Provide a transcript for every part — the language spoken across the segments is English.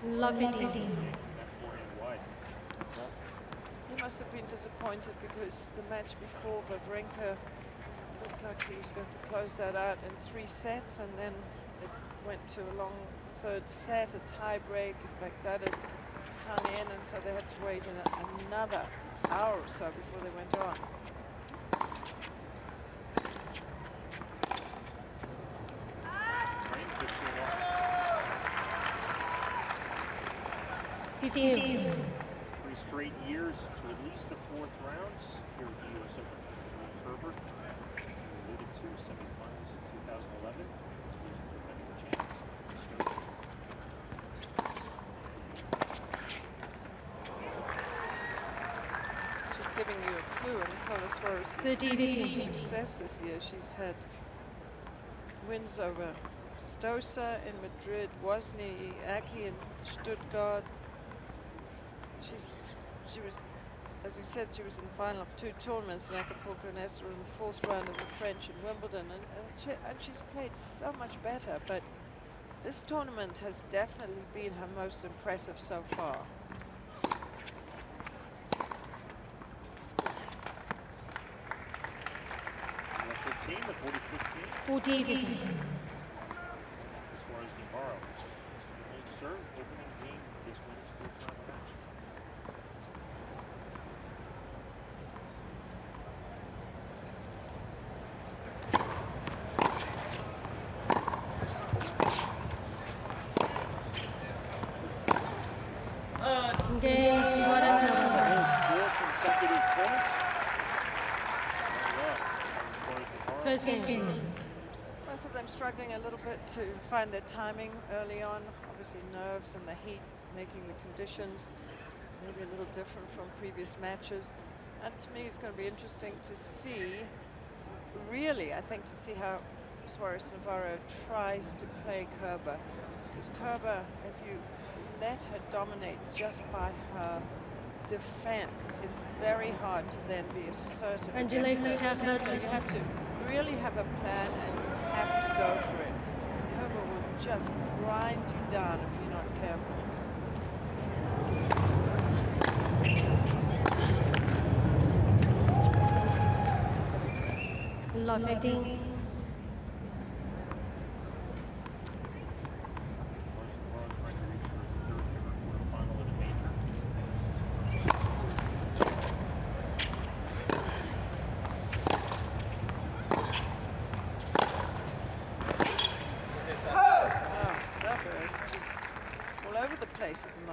Love it. He must have been disappointed because the match before Wawrinka looked like he was going to close that out in 3 sets, and then it went to a long 3rd set, a tie break. In fact, that is hung in, and so they had to wait another hour or so before they went on. Fifteen. 3 straight years to at least the 4th round here at the US Open for Angelique Kerber. Alluded to semifinals in 2011. Losing to eventual champions. Just giving you a clue on Carla Suarez's success this year. She's had wins over Stosa in Madrid, Wozniacki in Stuttgart. She was, as you said, she was in the final of 2 tournaments in Acapulco and Esther in the 4th round of the French in Wimbledon, and she's played so much better. But this tournament has definitely been her most impressive so far. The 15, the 40-15. 14. Suarez Navarro. Old serve, opening game of this women's 4th round match. Game, Suarez Navarro. 4 consecutive points. First game. Both of them struggling a little bit to find their timing early on. Obviously nerves and the heat making the conditions maybe a little different from previous matches. And to me it's going to be interesting to see, really I think, to see how Suarez Navarro tries to play Kerber. Because Kerber, if you let her dominate just by her defense, it's very hard to then be assertive against her. So you have to really have a plan and you have to go for it. Kerber will just grind you down if you're not careful. Love it.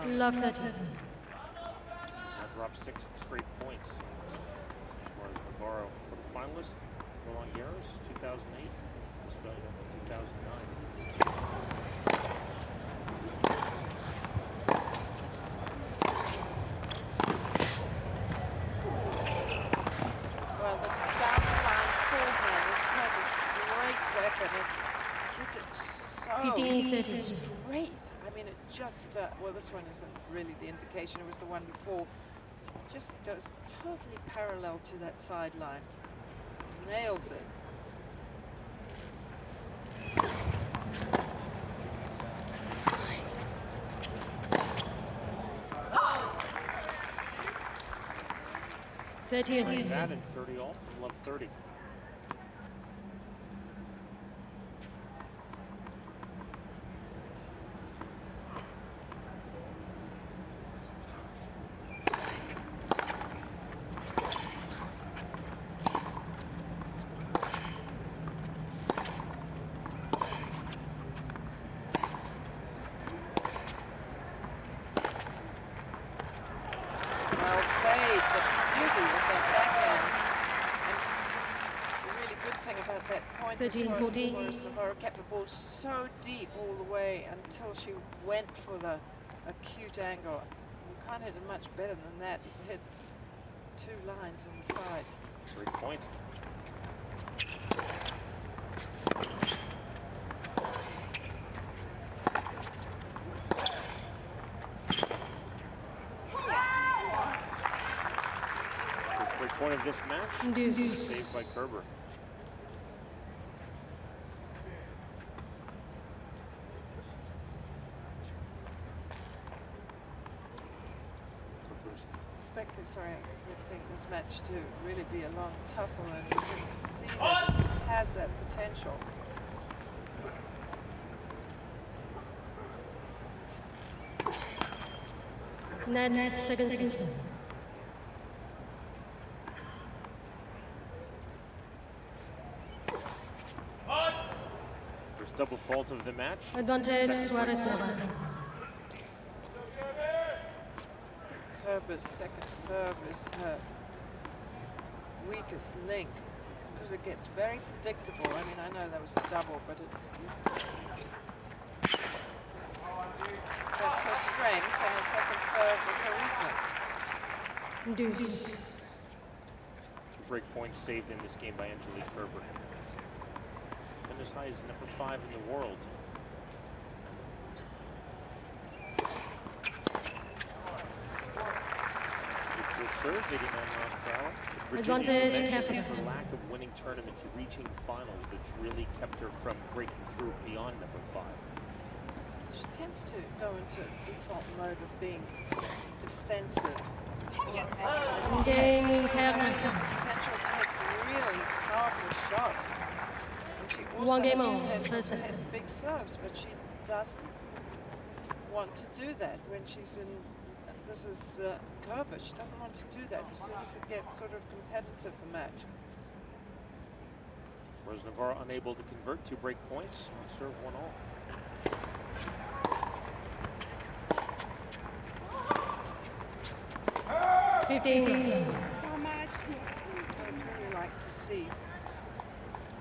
Love 13. Now dropped 6 straight points. Suarez Navarro, quarterfinalist, Roland Garros, 2008, Australia, 2009. Well, the down-the-line forehand is Kerber's great weapon. It's so 15-30. straight. I mean, it just, well, this one isn't really the indication. It was the one before. Just goes totally parallel to that sideline. Nails it. That and 30 off from love 30. Suarez Navarro kept the ball so deep all the way until she went for the acute angle. You can't hit it much better than that. You can hit 2 lines on the side. Great point. First break point of this match. Saved by Kerber. expecting this match to really be a long tussle, and you can see that it has that potential. Net, second set. First double fault of the match. Advantage, Suarez Navarro. Kerber's second serve is her weakest link because it gets very predictable. I mean, I know that was a double, but that's her strength, and her second serve is her weakness. Deuce. 2 break points saved in this game by Angelique Kerber. And as high as number 5 in the world. Serve 89 miles per hour. Advantage, Virginia's her lack of winning tournaments, reaching finals, that's really kept her from breaking through beyond number 5. She tends to go into default mode of being defensive. Game, Kerber. She has the potential to hit really powerful shots. And she also One game has the on, potential first to set. hit big serves, but she doesn't want to do that when she's in. This is Kerber. She doesn't want to do that. As soon as it gets sort of competitive, the match. Suarez Navarro unable to convert 2 break points. Serve 1-all. I'd really like to see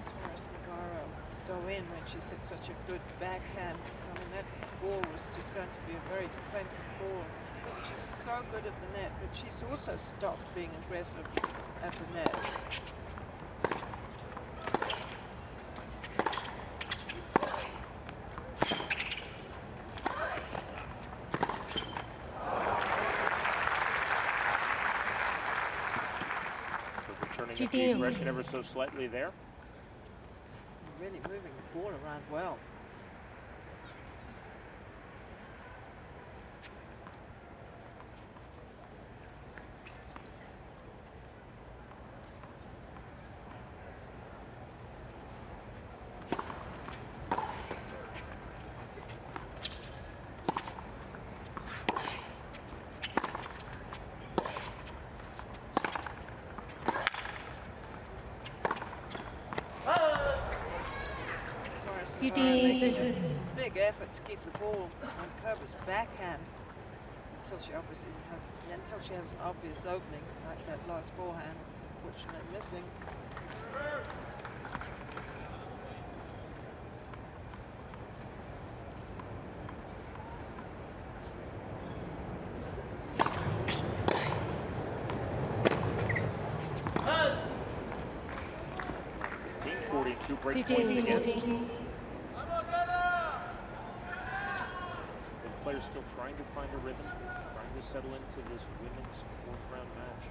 Suarez Navarro go in when she's hit such a good backhand. I mean, that ball was just going to be a very defensive ball. She's so good at the net, but she's also stopped being aggressive at the net. Turning up the aggression ever so slightly there. Really moving the ball around well. Big effort to keep the ball on Kerber's backhand until she has an obvious opening, like that last forehand, unfortunately missing. Break points against. The players still trying to find a rhythm, trying to settle into this women's 4th round match.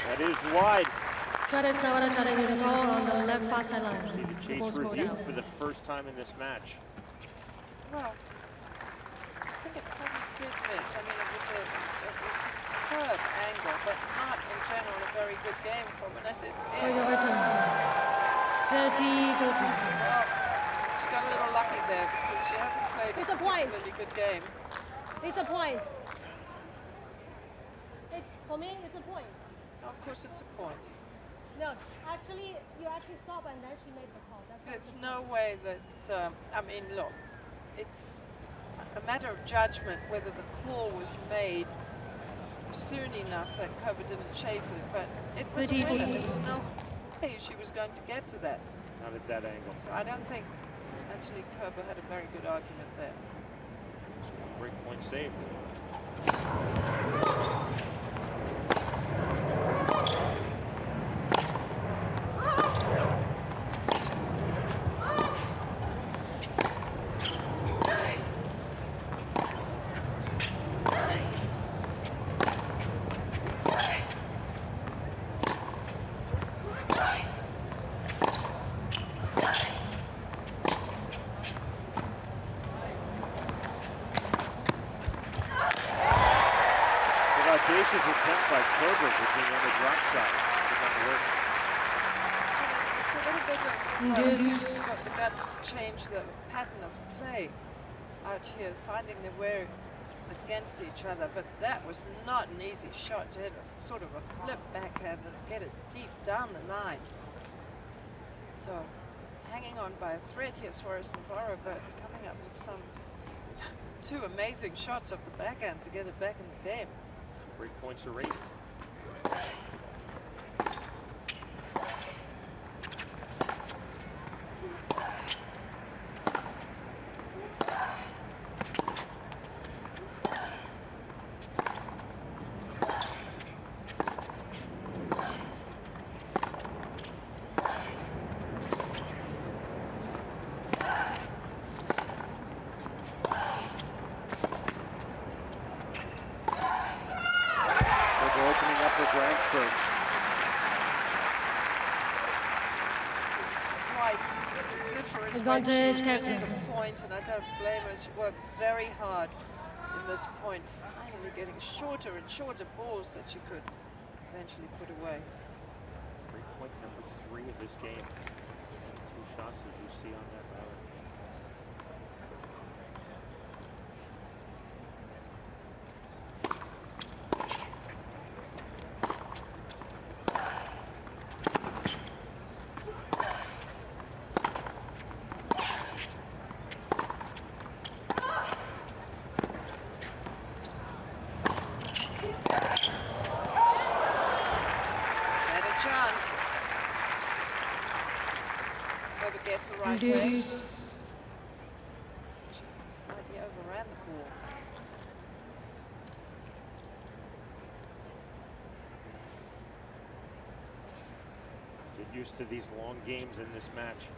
That is wide. Suarez Navarro trying to go on the left far sideline. See the chase review for the first time in this match. Well, I think it probably did miss. I mean, it was a superb angle, but not in general a very good game from it. It's in. 30-30. Well, she got a little lucky there because she hasn't played a particularly good game. It's a point. For me, it's a point. Of course, it's a point. No, actually, you stop and then she made the call. There's no way that, I mean, look, it's a matter of judgment whether the call was made soon enough that Kerber didn't chase it, but it was a winner. There was no way she was going to get to that. Not at that angle. So I don't think actually Kerber had a very good argument there. So 1 break point saved. vicious attempt by Kerber on the drop shot. Did not work. It's a little bit of she's got the guts to change the pattern of play out here, finding their way against each other. But that was not an easy shot to hit a sort of a flip backhand and get it deep down the line. So hanging on by a thread here, Suarez Navarro, but coming up with some two amazing shots off the backhand to get it back in the game. Break points erased. Advantage, Kerber. It's a point, and I don't blame her. She worked very hard in this point, finally getting shorter and shorter balls that she could eventually put away. Break point number 3 of this game. 2 shots as you see on that rally. The right way. She slightly overran the ball. Get used to these long games in this match.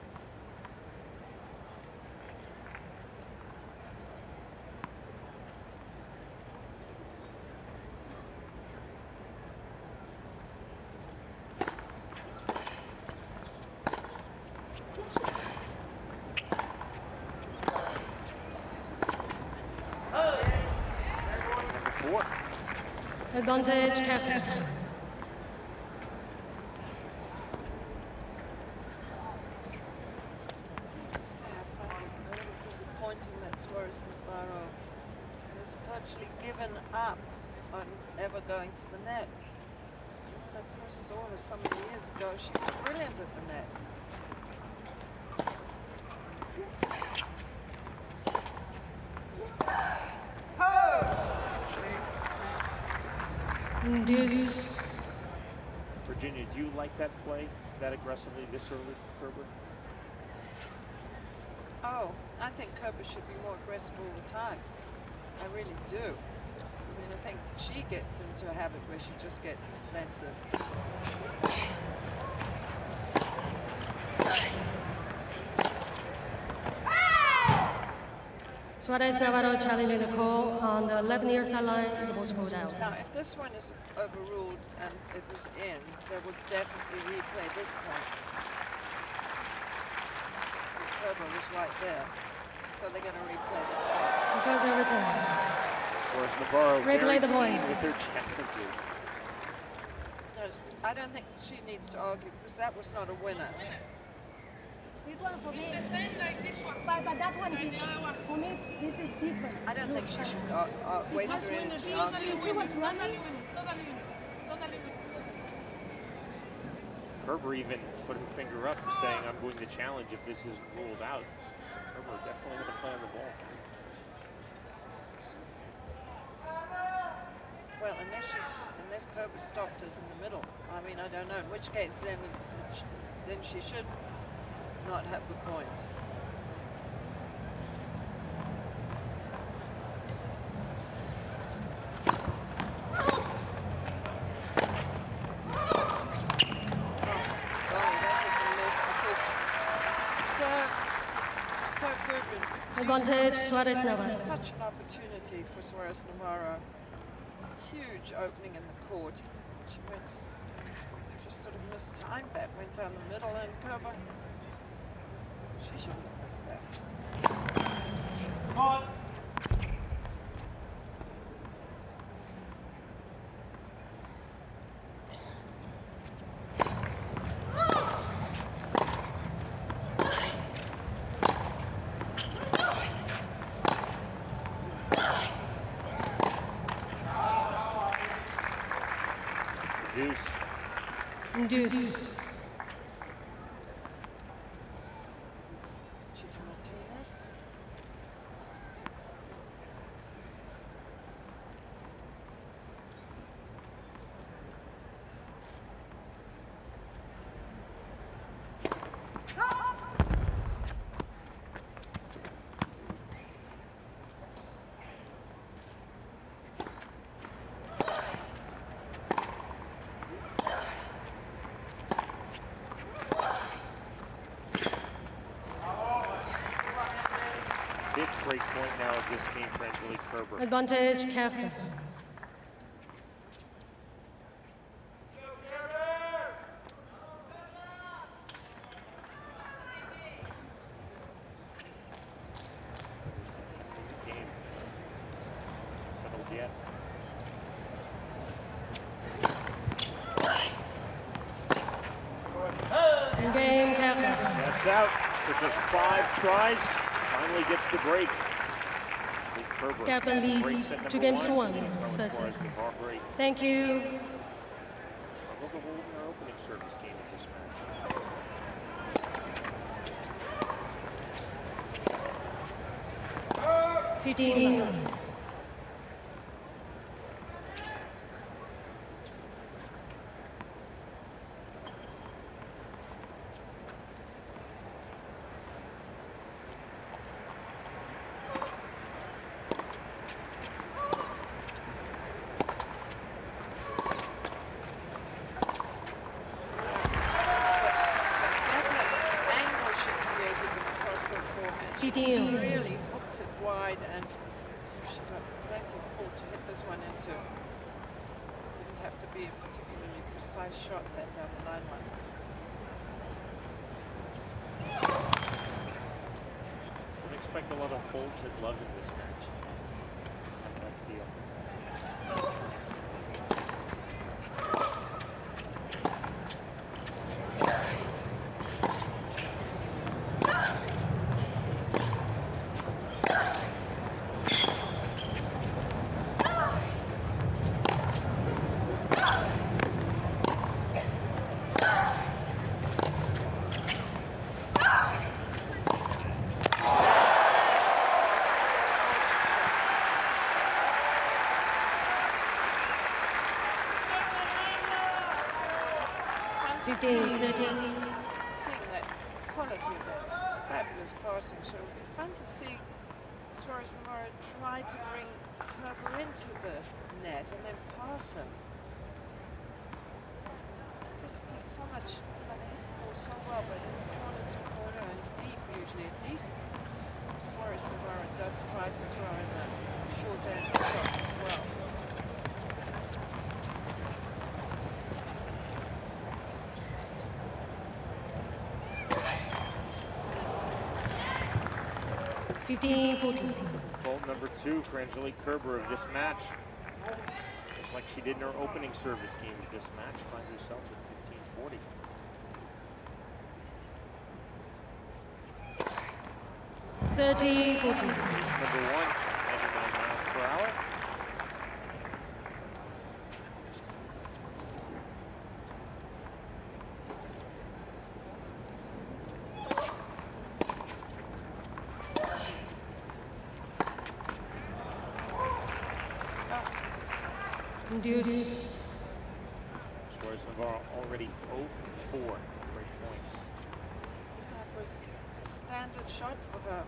Advantage, Kerber. Just say I find it a little disappointing that Suarez Navarro has virtually given up on ever going to the net. When I first saw her so many years ago, she was brilliant at the net. Virginia, do you like that play that aggressively this early from Kerber? Oh, I think Kerber should be more aggressive all the time. I really do. I mean, I think she gets into a habit where she just gets defensive. Suarez Navarro challenging the call on the 11-year sideline. The ball's called out. Now, if this one is overruled and it was in, they will definitely replay this point. Because Kerber was right there. So they're going to replay this point. It goes over to Suarez Navarro replay the point with her challenges. I don't think she needs to argue because that was not a winner. This one for me. It's the same like this one. But that one, for me, this is different. I don't think she should waste her energy arguing. She was running. Kerber even put her finger up saying, I'm going to challenge if this is ruled out. Kerber definitely going to play on the ball. Well, unless Kerber stopped it in the middle. I mean, I don't know. In which case, then she should not have the point. So good. Advantage, Suarez Navarro. Such an opportunity for Suarez Navarro. Huge opening in the court. She went, just sort of mistimed that, went down the middle, and Kerber, she shouldn't have missed that. Deuce. Deuce. Martinez. Fifth break point now of this game for Angelique Kerber. Advantage, Kerber. Game. Settled yet. Game, Kerber. That's out. Took her 5 tries. Finally gets the break. Kerber Kerber leads set number 2 games to 1. Carla First Suarez set. Navarro break. Thank you. Struggled to hold in her opening service game of this match. 15. Really hooked it wide, and so she got plenty of pull to hit this one into. Didn't have to be a particularly precise shot that down the line one. Don't expect a lot of holds at love in this match. How did that feel? 15, 13. Seeing that quality of that fabulous passing, so it'll be fun to see Suarez Navarro try to bring Kerber into the net and then pass him. Just see so much, they hit the ball so well, but it's corner to corner and deep usually. At least Suarez Navarro does try to throw in the short end shots as well. Fault number 2 for Angelique Kerber of this match. Just like she did in her opening service game of this match, find herself at 15-40. Race number 1, 99 miles per hour. Deuce. Suarez Navarro already 0 for 4 break points. That was a standard shot for her.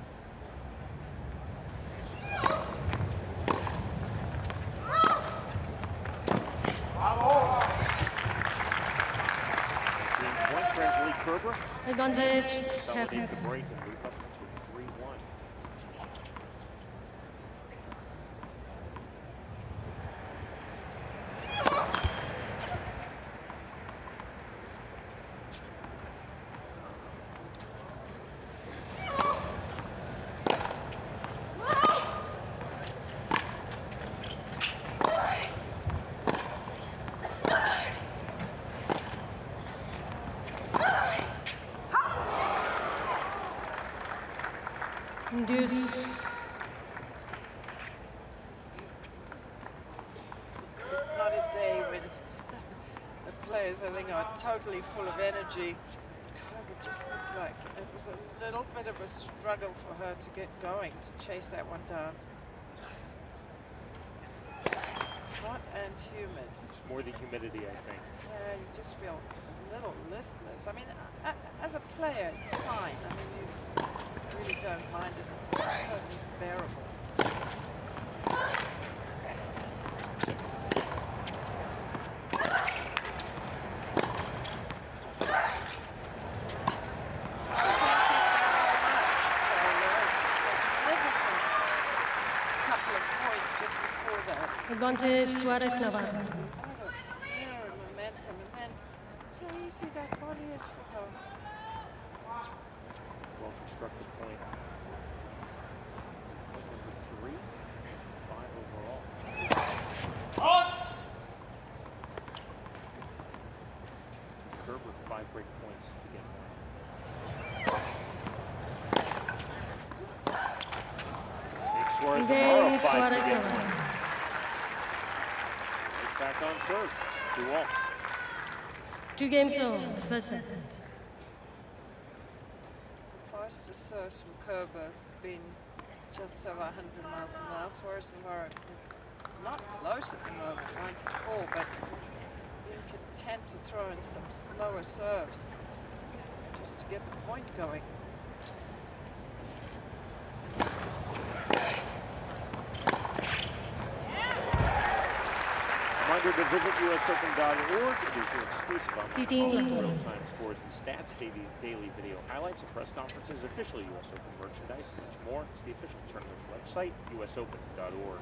Point for Angelique Kerber. Advantage. Consolidate the break and move up to 3-1. players, I think, are totally full of energy. Kerber just looked like it was a little bit of a struggle for her to get going, to chase that one down. Hot and humid. It's more the humidity, I think. Yeah, you just feel a little listless. I mean, as a player, it's fine. I mean, you really don't mind it. It's certainly bearable. Advantage, Suarez Navarro. A lot of fear and momentum, and then how easy that volley is for her. Well constructed point. Number 3, 5 overall. Kerber 5 break points to get one. Take Suarez Navarro 5 to get one. Back on serve, 2-all. 2 games on, first set. The fastest serves from Kerber have been just over 100 miles an hour. Suarez Navarro not close at the moment, 94, but being content to throw in some slower serves just to get the point going. Reminder to visit usopen.org to get your exclusive online real-time scores and stats, daily video highlights, and press conferences, official US Open merchandise, and much more. It's the official tournament website, usopen.org.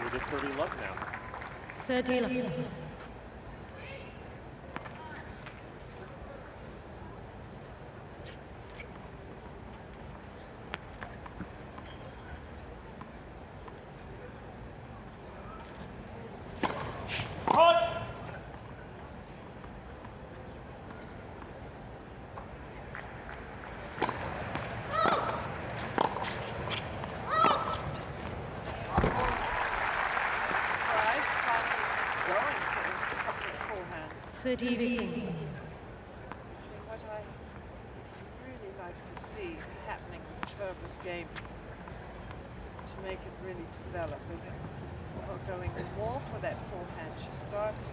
We're to 30 love now. 30 love. What I really like to see happening with Kerber's game to make it really develop is her going more for that forehand. She starts,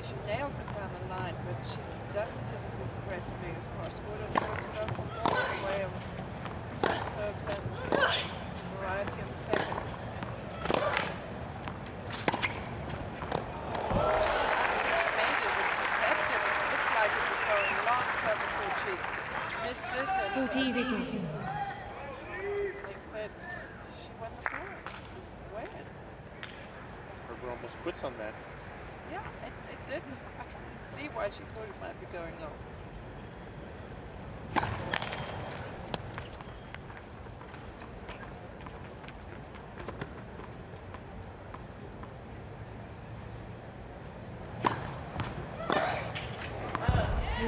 she nails it down the line, but she doesn't hit it as aggressively as course. Would have to go for more in the way of first serves and variety in the second. Missed it, and I think that she won the point. Win. Kerber almost quits on that. Yeah, it did. I can see why she thought it might be going long.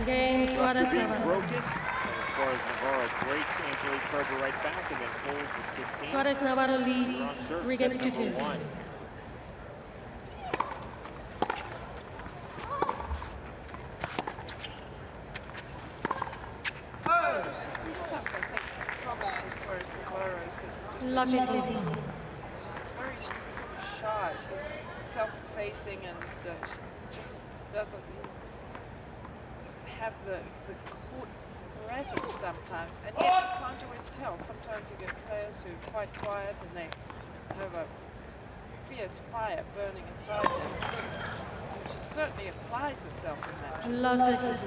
Game, Suarez Navarro. Broken. Suarez Navarro breaks Angelique Kerber right back and then holds at 15. Suarez Navarro leads 3 games to 2. Sometimes I think the problem with Suarez Navarro is that she's very sort of shy. She's self-effacing and she just doesn't have the court presence sometimes, and yet you can't always tell. Sometimes you get players who are quite quiet and they have a fierce fire burning inside them. She certainly applies herself in that. Loves it.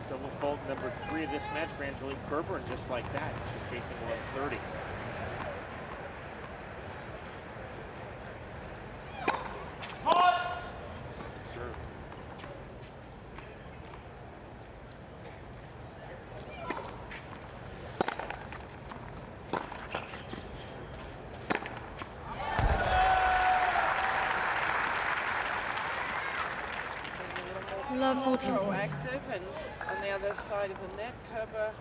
Double fault number 3 of this match for Angelique Kerber, and just like that, she's facing 130. Serve. Proactive, and on the other side of the net, Kerber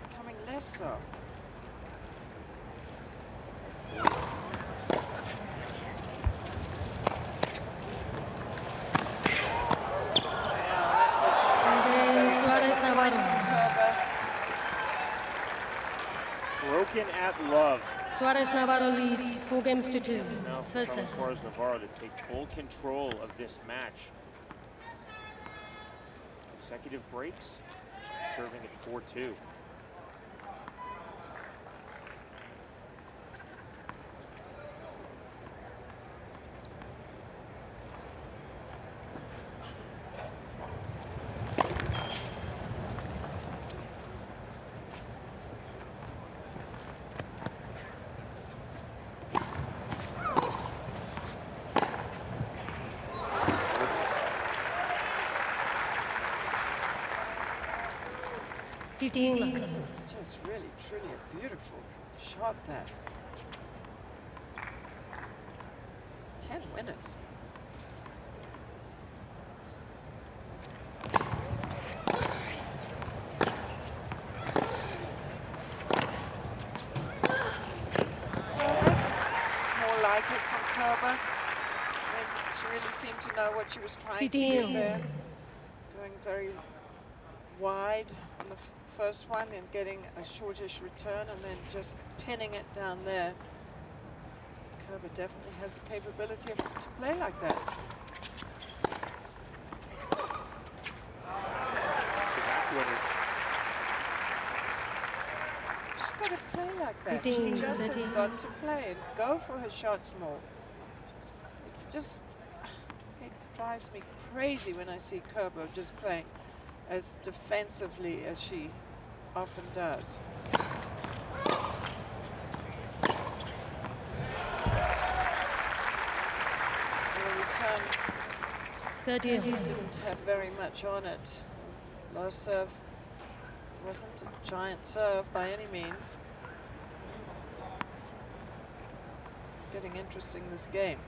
becoming less so. Suarez Navarro. Broken at love. Suarez Navarro leads 4 games to 2. Now for First Carla set. Suarez Navarro to take full control of this match. Consecutive breaks, serving at 4-2. It's just really, truly a beautiful shot, that. 10 winners. That's more like it from Kerber. I mean, she really seemed to know what she was trying to do there. Going very wide on the first one and getting a shortish return and then just pinning it down there. Kerber definitely has the capability to play like that. She's got to play like that. She just has got to play and go for her shots more. It's just, it drives me crazy when I see Kerber just playing as defensively as she often does. The return 30. didn't have very much on it. Low serve wasn't a giant serve by any means. It's getting interesting, this game.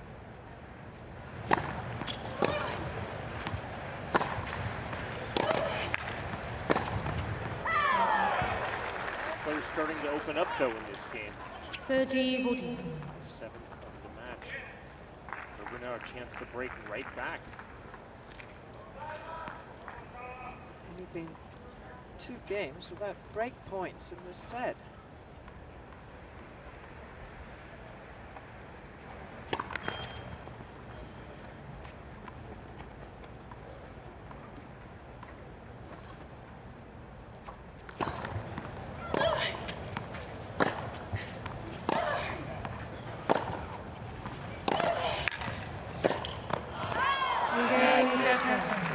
Players starting to open up though in this game. 30-40. 7th of the match. Kerber now a chance to break right back. Only been 2 games without break points in this set.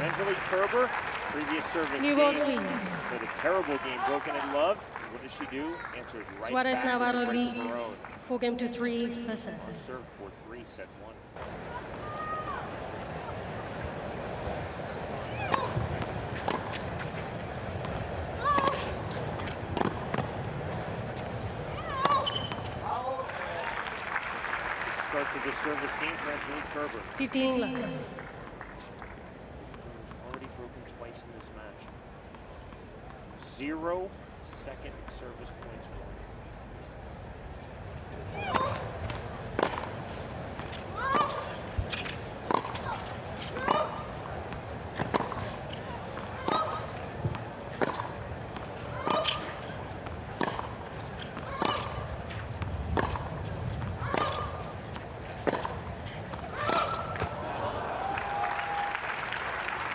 Angelique Kerber, previous service game. Had a terrible game, broken in love. What does she do? Answers right Suarez back Navarro with a break leads of her own. 4 games to 3. First set. On serve 4-3, set 1. Start to the service game for Angelique Kerber. 15 left. Already broken twice in this match. 0 second service points for her.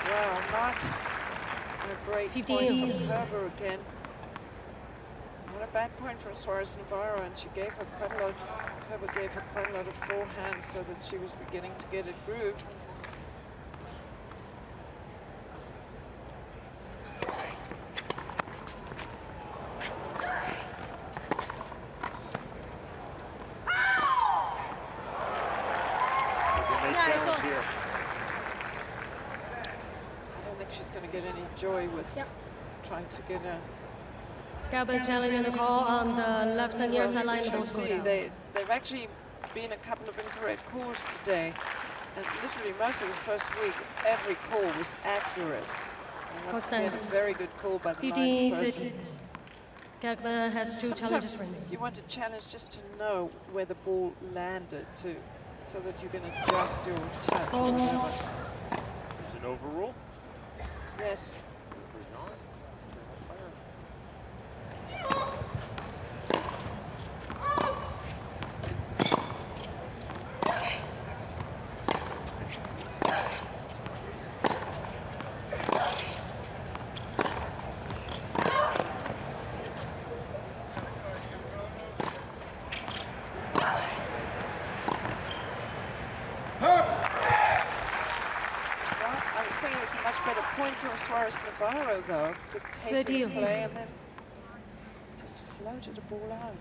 Well, not a great 15. point from Kerber again. Not a bad point for Suarez Navarro, and she gave her quite a lot. Kerber gave her quite a lot of forehand so that she was beginning to get it grooved. Challenge here. I don't think she's going to get any joy with trying to get a. Kerber challenging the call on the left-hand near Well, sideline. you should see they've actually been a couple of incorrect calls today, and literally most of the first week every call was accurate. And once again, a very good call by the lines person. Kerber has 2 challenges. Sometimes you want to challenge just to know where the ball landed too, so that you can adjust your touch. There's an overrule. Yes. A much better point from Suarez Navarro, though, dictating the play and then just floated the ball out.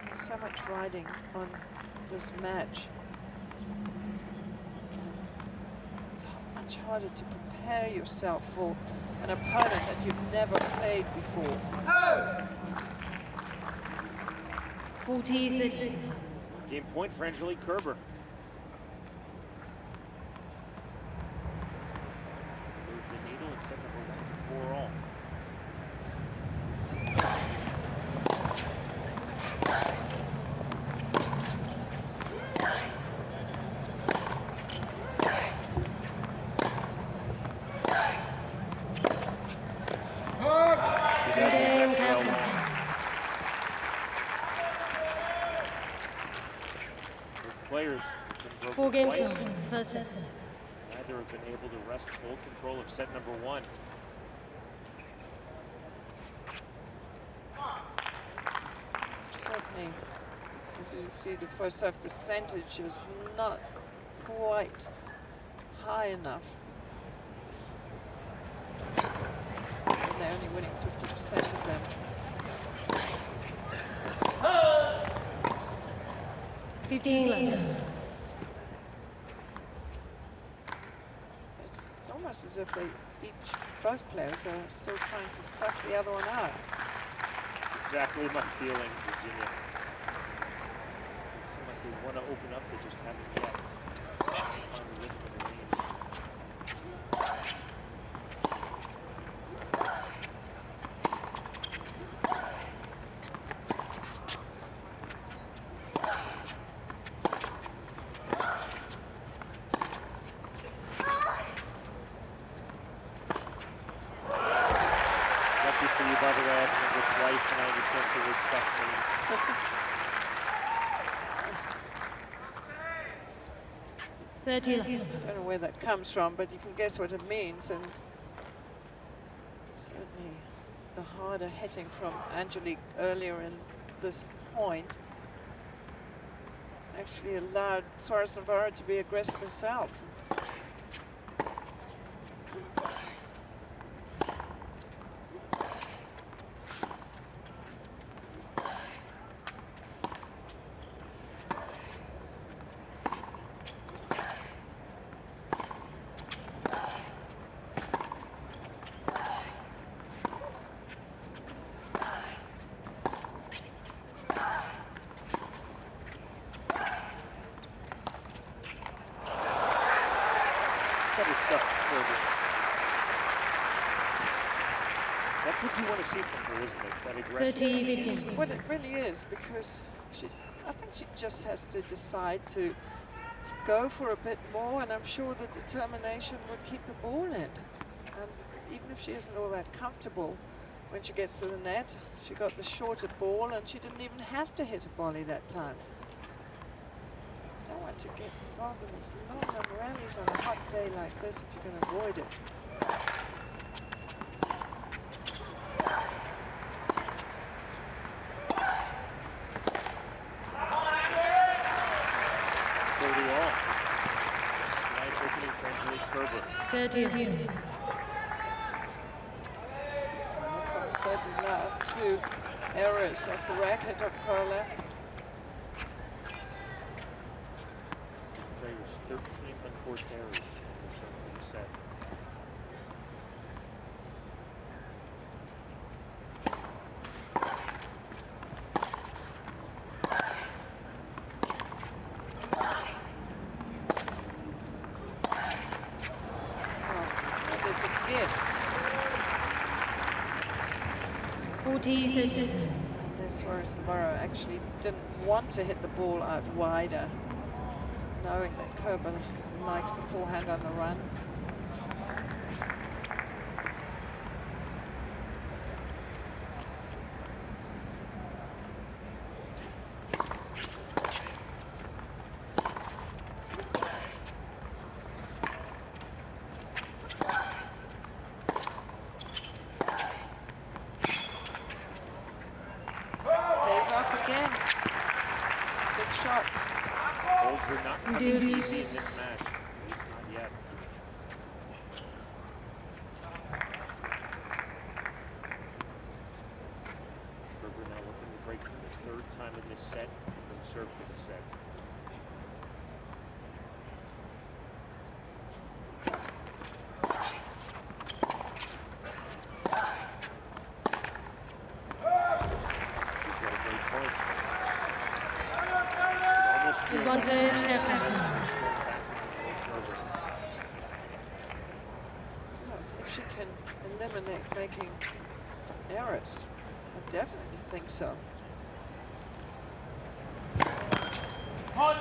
There's so much riding on this match. And it's much harder to prepare yourself for an opponent that you've never played before. 40-30. Game point for Angelique Kerber. Set number 1 to 4 all. Players 4 games on first set. Neither have been able to wrest full control of set number 1. Certainly, as you see, the first serve percentage is not quite high enough. And they're only winning 50% of them. 15 left. It's almost as if both players are still trying to suss the other one out. Exactly my feelings, Virginia. They seem like they want to open up, they just haven't yet. Find the rhythm and the range. Lucky for you, by the way, I have an English wife and I understand the word sus means. I don't know where that comes from, but you can guess what it means, and certainly the harder hitting from Angelique earlier in this point actually allowed Suarez Navarro to be aggressive herself. That's what you want to see from her, isn't it? That aggression. 30-15. Well, it really is, because I think she just has to decide to go for a bit more, and I'm sure the determination would keep the ball in. Even if she isn't all that comfortable when she gets to the net, she got the shorter ball, and she didn't even have to hit a volley that time. You don't want to get involved in these long rallies on a hot day like this if you can avoid it. Slight opening for Angelique Kerber. 30. From 30 love to errors of the racket of Carla. Players 13 unforced errors in this opening set. 40-30. And Suarez Navarro actually didn't want to hit the ball out wider, knowing that Kerber likes the forehand on the run. Off again. Good shot. Holds are not coming easy in this match. At least not yet. Kerber now looking to break for the third time in this set, and then serve for the set. Advantage, if she can eliminate making errors, I definitely think so. But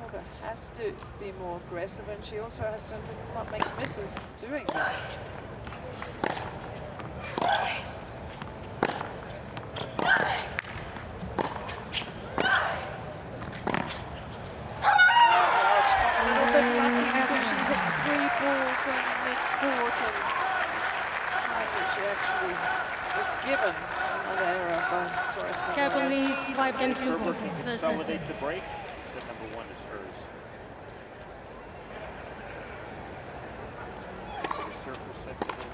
Kerber has to be more aggressive, and she also has to not make misses doing that. Kerber leads 5 games to 4. Kerber can consolidate the break. Set number 1 is hers. Serve for set number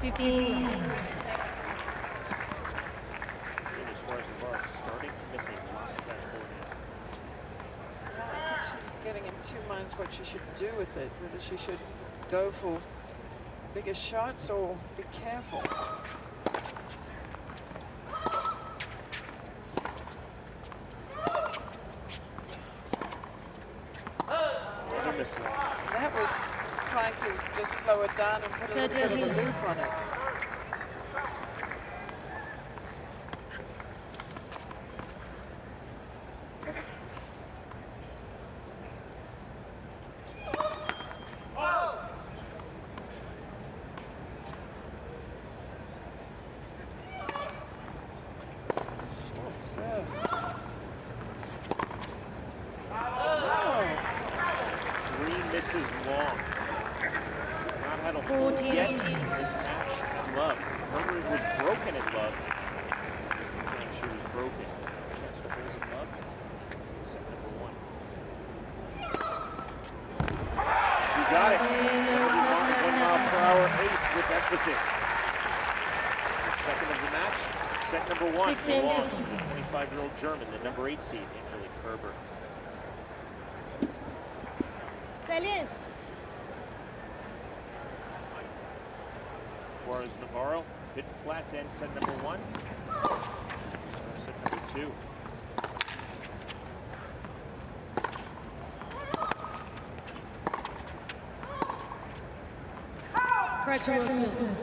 1. 15. Suarez Navarro starting to miss a lot of that forehand. I think she's getting in 2 minds what she should do with it, whether she should go for bigger shots or be careful. That was trying to just slow it down and put a little bit of a loop on it. Set number 1 belongs to the 25-year-old German, the number 8 seed, Angelique Kerber. Suarez Navarro, hit flat to end set number 1. Start set number 2. Correction was good.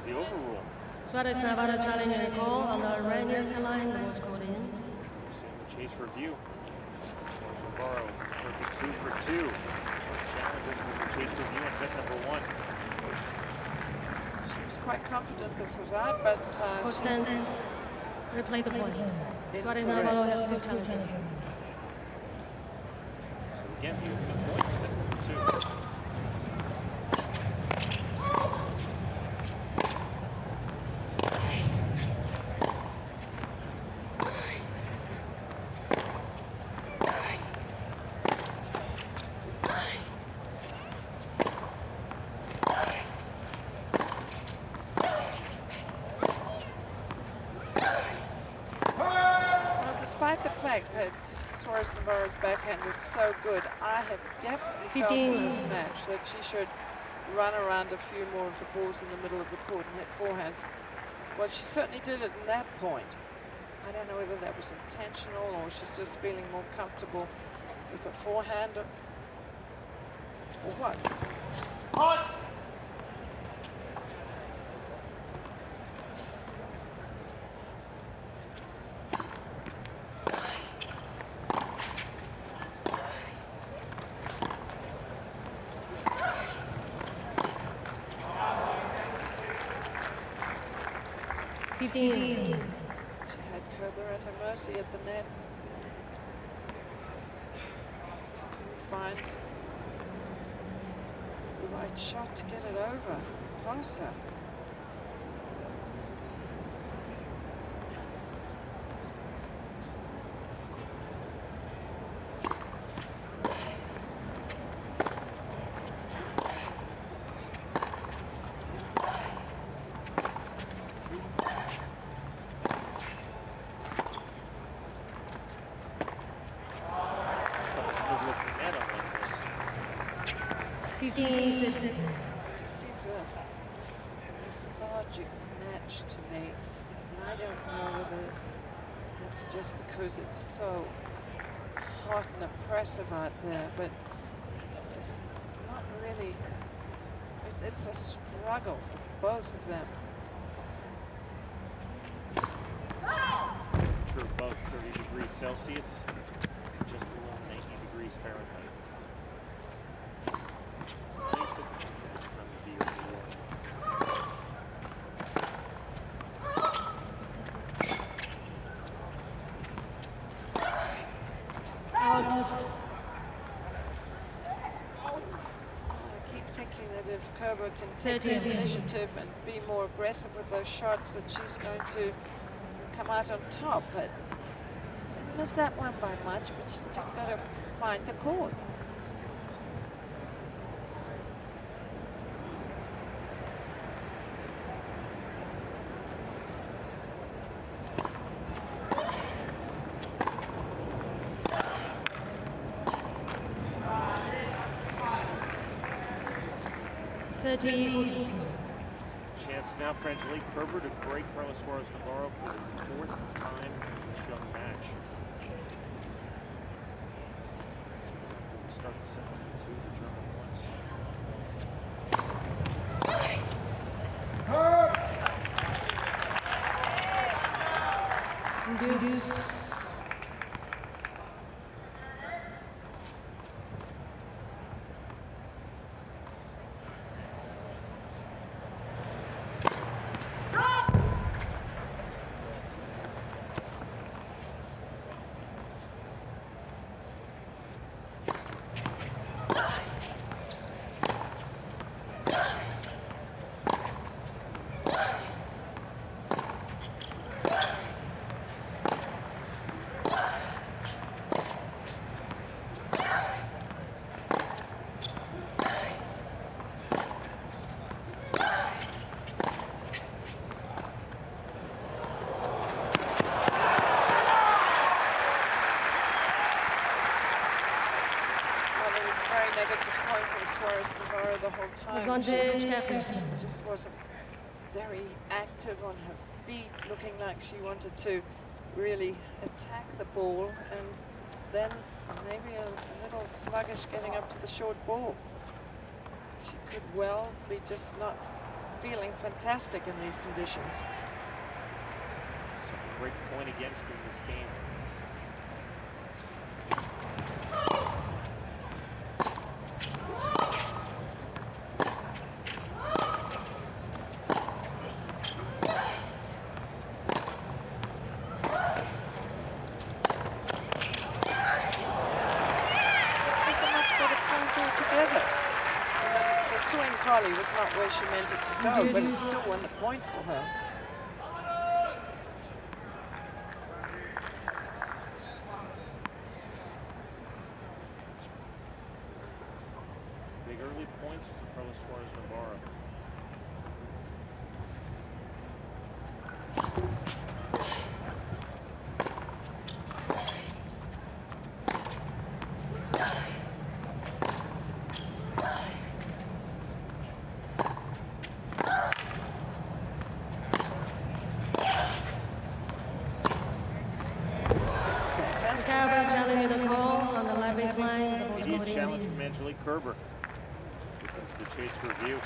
The overrule. Suarez Navarro challenging a call on the Rainier's line. The was called in. Seeing the chase review. Suarez Navarro, perfect 2 for 2. Challenges with the chase review on set number 1. She was quite confident this was out, but replay the point. Suarez Navarro has 2 challenges. So again, the opening point, set number 2. Despite the fact that Suarez Navarro's backhand was so good, I have definitely felt in this match that she should run around a few more of the balls in the middle of the court and hit forehands. Well, she certainly did it in that point. I don't know whether that was intentional or she's just feeling more comfortable with a forehand. Or what? Hot. She had Kerber at her mercy at the net. Just couldn't find the right shot to get it over. Past her. It just seems a lethargic match to me. And I don't know whether it's just because it's so hot and oppressive out there, but it's just not really, it's a struggle for both of them. Temperature above 30 degrees Celsius, just below 90 degrees Fahrenheit. Kerber can take the initiative and be more aggressive with those shots, that she's going to come out on top. But she didn't miss that one by much, but she's just got to find the court. Chance now for Angelique Kerber to break Carla Suarez Navarro for the fourth time in this young match. Start the second to the German once. Negative point from Suarez Navarro the whole time. She just wasn't very active on her feet, looking like she wanted to really attack the ball, and then maybe a little sluggish getting up to the short ball. She could well be just not feeling fantastic in these conditions. So a great point against in this game. Was not where she meant it to go, but it still won the point for her. Big early points for Carla Suarez Navarro. Challenge the call on the live baseline. Immediate challenge from Angelique Kerber. chase review. You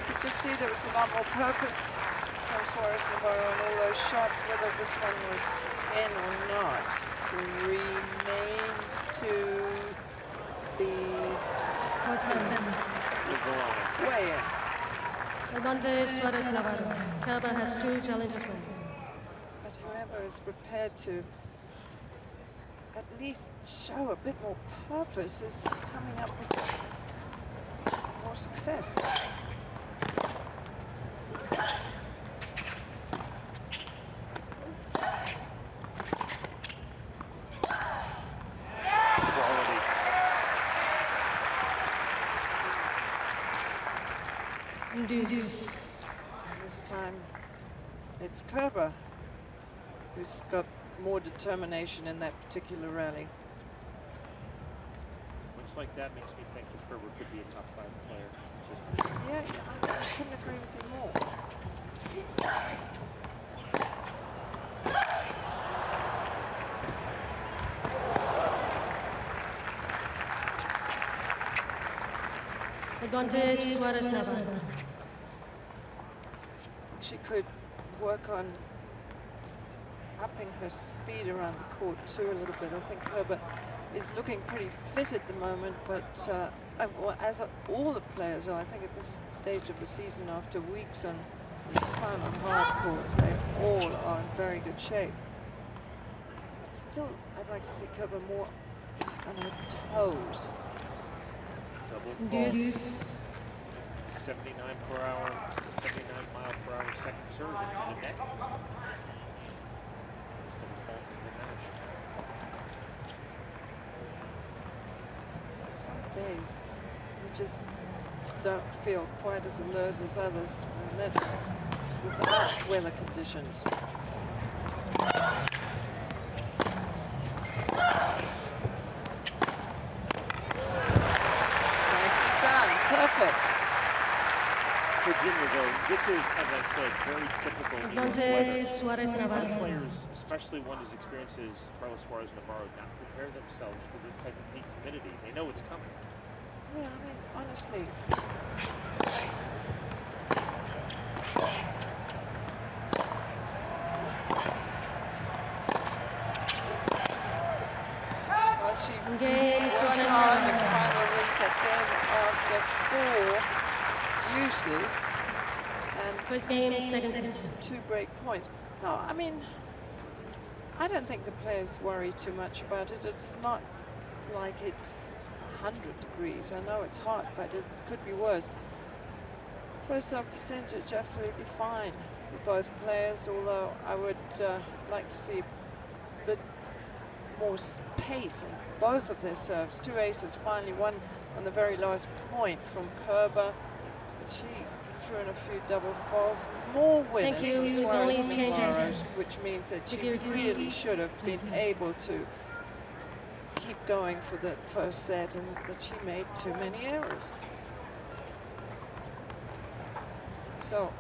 could just see there was a lot more purpose from Suarez Navarro on all those shots. Whether this one was in or not remains to be way in. Advantage Suarez Navarro. Kerber has 2 challenges won. But whoever is prepared to at least show a bit more purpose is coming up with more success. Deuce. This time it's Kerber who's got more determination in that particular rally. Looks like that makes me think that Kerber could be a top 5 player. Yeah, I couldn't agree with you more. Advantage Suarez Navarro. She could work on upping her speed around the court too a little bit. I think Kerber is looking pretty fit at the moment, but well, as all the players are, I think at this stage of the season, after weeks on the sun on hard courts, they all are in very good shape. But still, I'd like to see Kerber more on her toes. Double false. 79 per hour, 79 mile per hour second serve into the net. Double fault in the match. Some days you just don't feel quite as alert as others, and that's without weather conditions. Nicely done, perfect. Virginia, though, this is, as I said, very typical. Advantage Suarez Navarro. Some players, especially one as experienced as Carla Suarez Navarro, not prepare themselves for this type of heat and humidity. They know it's coming. Yeah, I mean, honestly. Well, she works hard and finally wins that game after 4 deuces and First game, second set. 2 break points. No, I mean, I don't think the players worry too much about it. It's not like it's 100 degrees. I know it's hot, but it could be worse. First serve percentage, absolutely fine for both players, although I would like to see a bit more pace in both of their serves. 2 aces, finally one on the very last point from Kerber. But she threw in a few double falls. More winners from Suarez Navarro, which means that she really should have been able to keep going for the first set, and that she made too many errors. So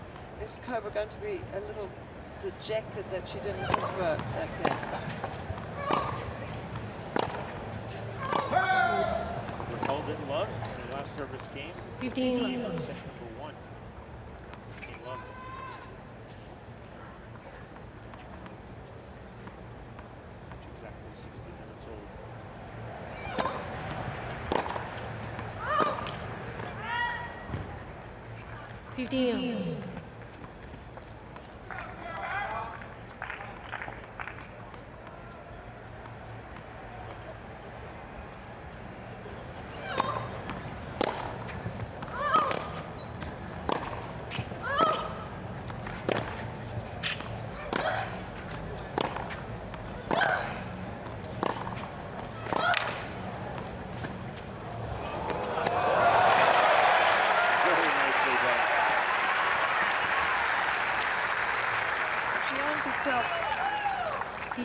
is Kerber going to be a little dejected that she didn't convert that game? Held in love in the last service game. 15 love. Set number 1. 15 love. Which exactly 60 minutes old.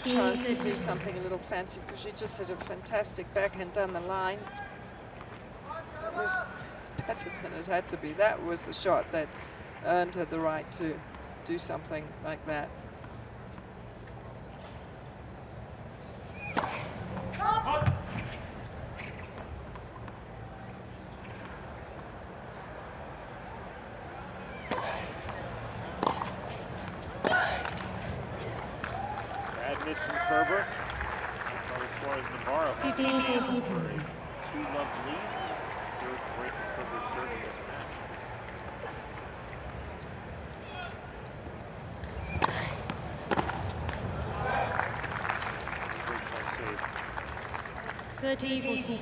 Chance to do something a little fancy, because she just hit a fantastic backhand down the line. That was better than it had to be. That was the shot that earned her the right to do something like that. miss from Kerber. Carla Suarez Navarro has a chance for a 2-love lead. Third break of Kerber's serve in this match. Great point save. 30-14.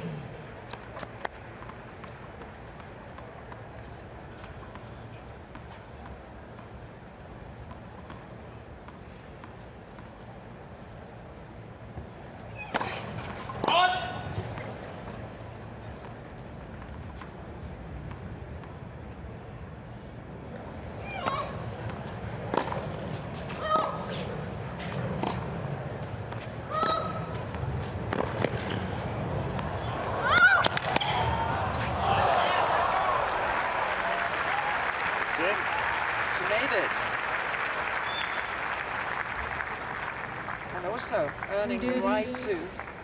Also earning the right to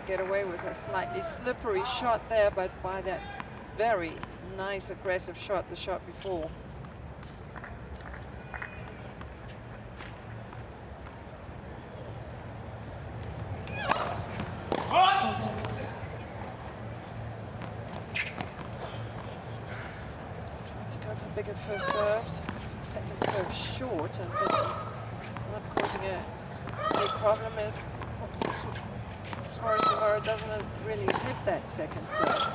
get away with a slightly slippery shot there, but by that very nice aggressive shot, the shot before. Trying to go for bigger first serves. Second serve short and not causing a big problem is Suarez Navarro doesn't really hit that second serve.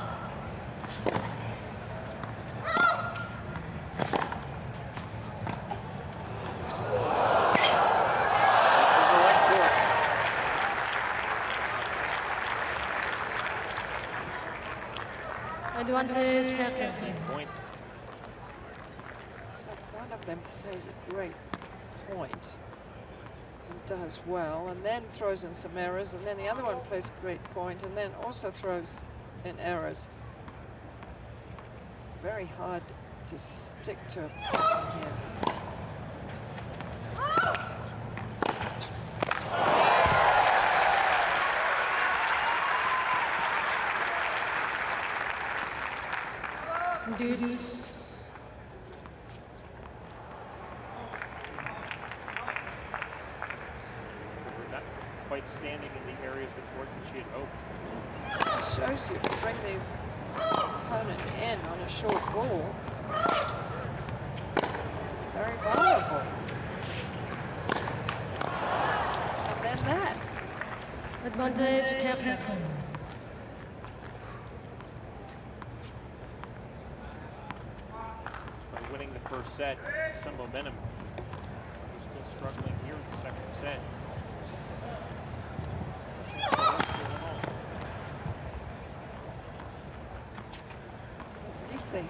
Advantage, Kerber. Point. So one of them plays a great point and does well, and then throws in some errors, and then the other one plays a great point and then also throws in errors. Very hard to stick to a pattern here. Deuce. Not quite standing in the area of the court that she had hoped. It just shows you if you bring the opponent in on a short ball, very vulnerable. And then that. Advantage, Kerber. By winning the first set, some momentum. We're still struggling here in the second set. At least they're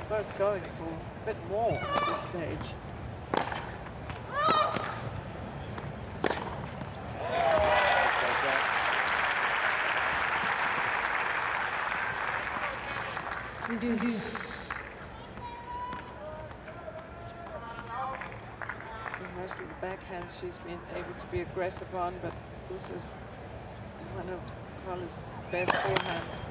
both going for a bit more at this stage. Deuce. It's been mostly the backhand she's been able to be aggressive on, but this is one of Carla's best forehands.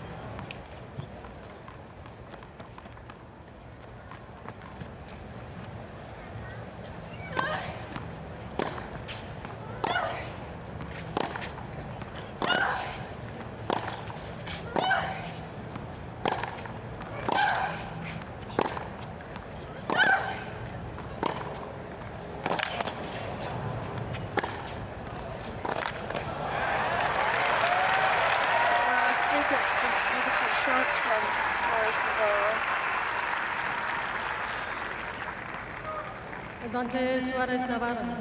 Advantage, Suarez Navarro.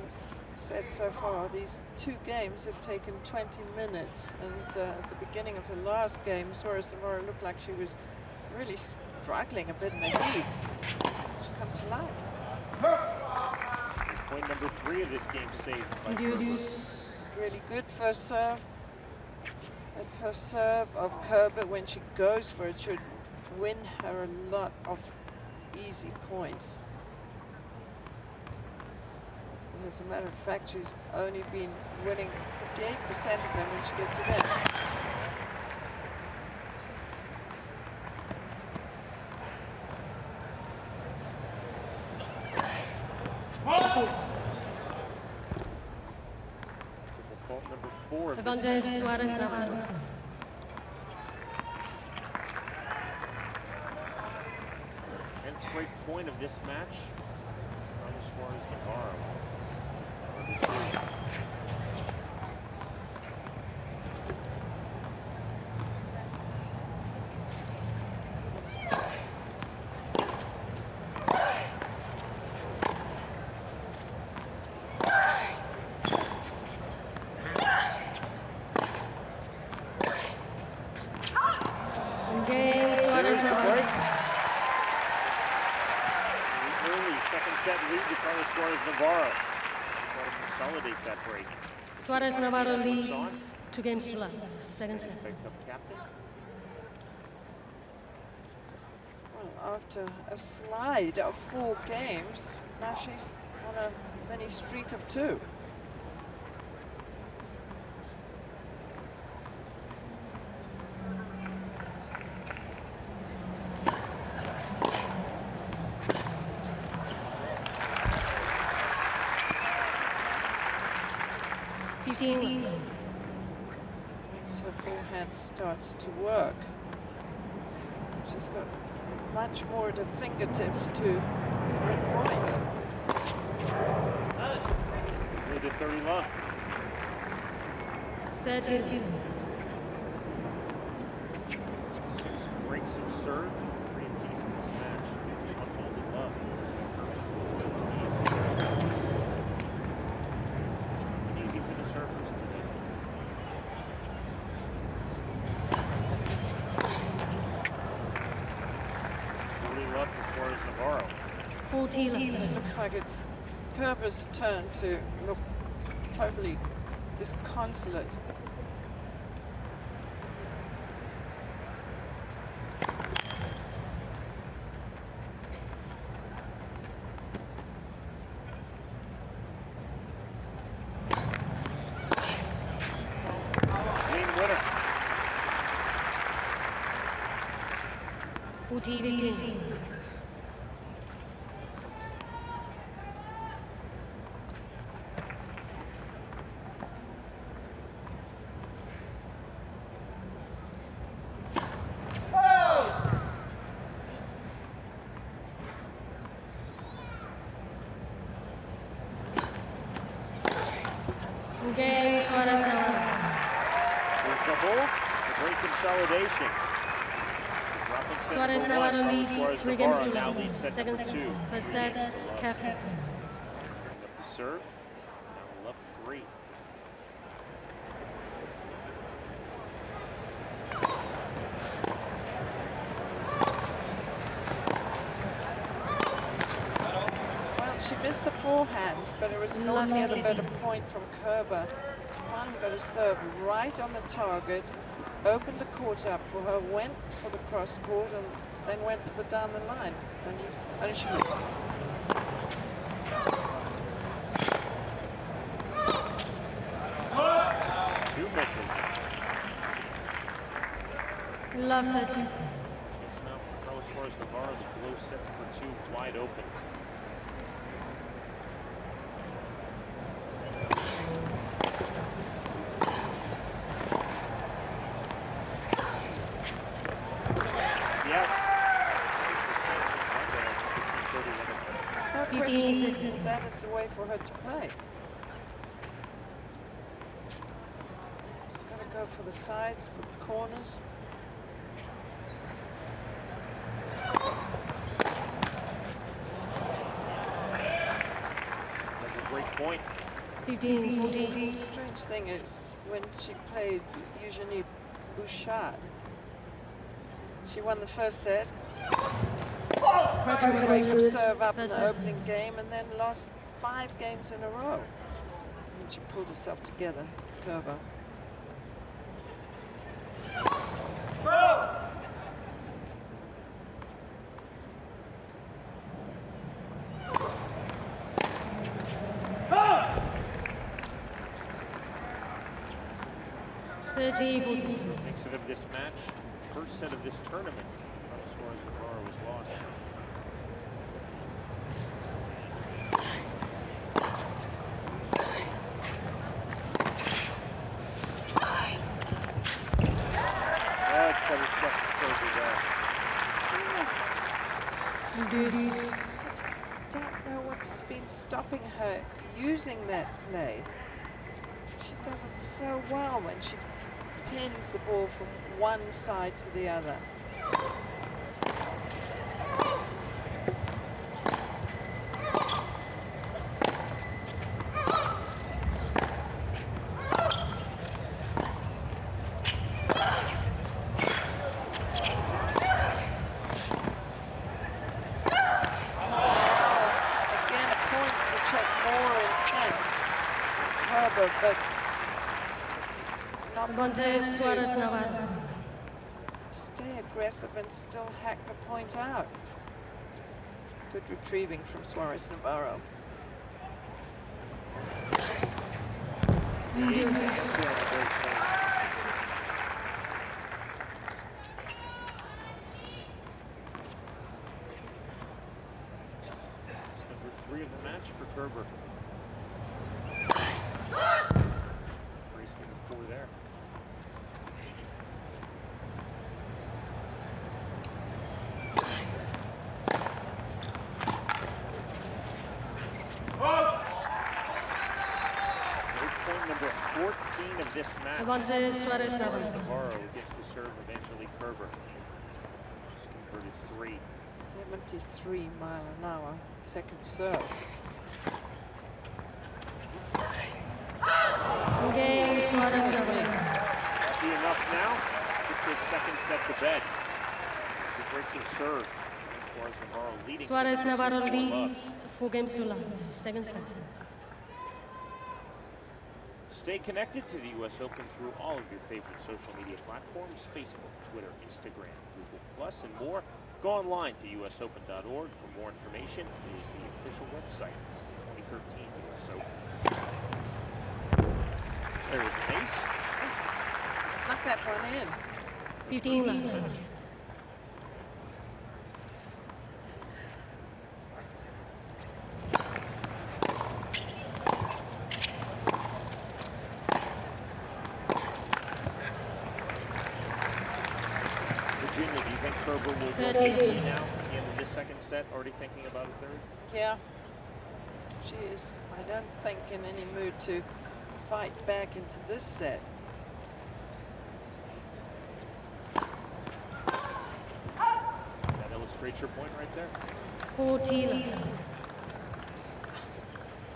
This set so far, these two games have taken 20 minutes, and at the beginning of the last game, Suarez Navarro looked like she was really struggling a bit in the heat. She's come to life. Point number 3 of this game saved by Kerber. Really good first serve. That first serve of Kerber, when she goes for it, should win her a lot of easy points. And as a matter of fact, she's only been winning 58% of them when she gets it in. 4 of this Angelique match. Suarez Navarro. 10th break point of this match. Carla Suarez Navarro. Number 2. There's the break. The early second set lead to Carla Suarez Navarro. Try to consolidate that break. Suarez Navarro leads 2 games to love. Second set. FA Cup captain. Well, after a slide of 4 games, now she's on a mini streak of 2. Once her forehand starts to work, she's got much more at her fingertips to win points. Lead to 30 love. 32. 6 breaks of serve, 3 apiece in this match. Just 1 hold in love. Easy for the servers today. Love for Suarez Navarro. 40 left. It looks like it's Kerber's turn to look totally disconsolate. Clean winner. 15. Game, Suarez Navarro. There's the hold, the break consolidation. Dropping set Suarez number Navarro 1, leads Suarez 3 games Navarro to now love. leads set Second number 2. set. First 3 set, games to love. captain. Up to serve, now love 3. Well, she missed the forehand, but it was an altogether better point from Kerber. She finally got a serve right on the target, opened the court up for her, went for the cross court, and then went for the down the line. Only she missed. Two misses. Love 30. Chance now for Carla Suarez Navarro to blow set number 2 wide open. There's no question that is the way for her to play. She's got to go for the sides, for the corners. That's a great point. 15, 14. The strange thing is, when she played Eugenie Bouchard, she won the first set, a break of serve up in the opening game, and then lost 5 games in a row. And she pulled herself together, Kerber. Next set of this match, first set of this tournament. Carla Suarez Navarro was lost. stopping her using that play. She does it so well when she pins the ball from one side to the other. But not Angelique Suarez Navarro. stay aggressive and still hack the point out. Good retrieving from Suarez Navarro. It's number 3 of the match for Kerber. Freeze number 4 there. Point number 14 of this match. Angelique Suarez Navarro. Navarro gets the serve of Angelique Kerber. She's converted 3. 73 mile an hour, second serve. Angelique Suarez Navarro. That'll be enough now. Put this second set to bed. Good breaks of serve. Suarez Navarro leading. Suarez Navarro leads 4 games to love. Second set. Stay connected to the U.S. Open through all of your favorite social media platforms: Facebook, Twitter, Instagram, Google+, and more. Go online to usopen.org for more information. It is the official website of the 2013 U.S. Open. There is an ace. Snuck that one in. 15 love. Virginia, do you think Kerber will go to the lead now at the end of this second set, already thinking about a third? Yeah. She is, I don't think, in any mood to fight back into this set. That illustrates your point right there. 14 love.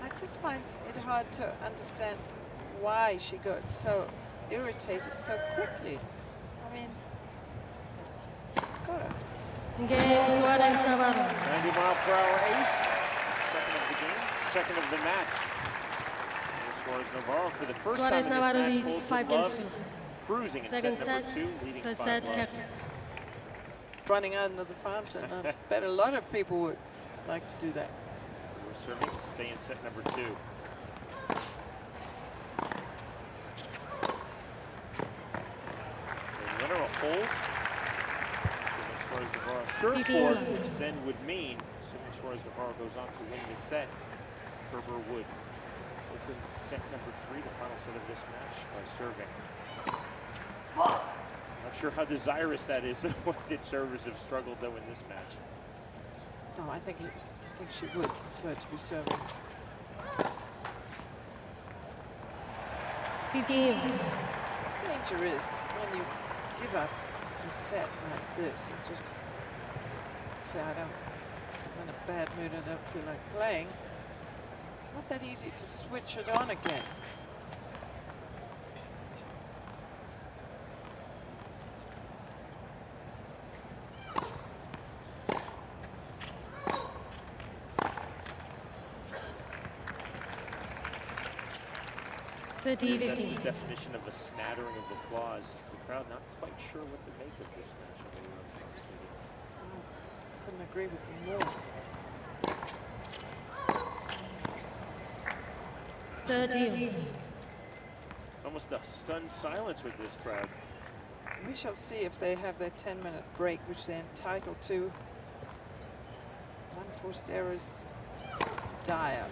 I just find it hard to understand why she got so irritated so quickly. I mean, gotta. Angelique Suarez Navarro. 90-mile-per-hour ace. Second of the game, second of the match. Suarez Navarro for the first Suarez time in Navarro this match leads holds 5 with games love. to love. Cruising in Second set number set. 2, leading Third 5 set. love. Kerber. Running under the fountain. I bet a lot of people would like to do that. We're serving to stay in set number 2. The winner will hold. Suarez Navarro serve forward, which then would mean, assuming Suarez Navarro goes on to win this set, Kerber would open set number 3, the final set of this match, by serving. Not sure how desirous that is, the way that servers have struggled though in this match. No, I think she would prefer to be serving. 15. Danger is when you give up a set like this and just say, I'm in a bad mood, I don't feel like playing. It's not that easy to switch it on again. That's the definition of a smattering of applause. The crowd not quite sure what to make of this match on the Stadium. Couldn't agree with you more. 13. It's almost a stunned silence with this crowd. We shall see if they have their 10-minute break, which they're entitled to. Unforced errors dire.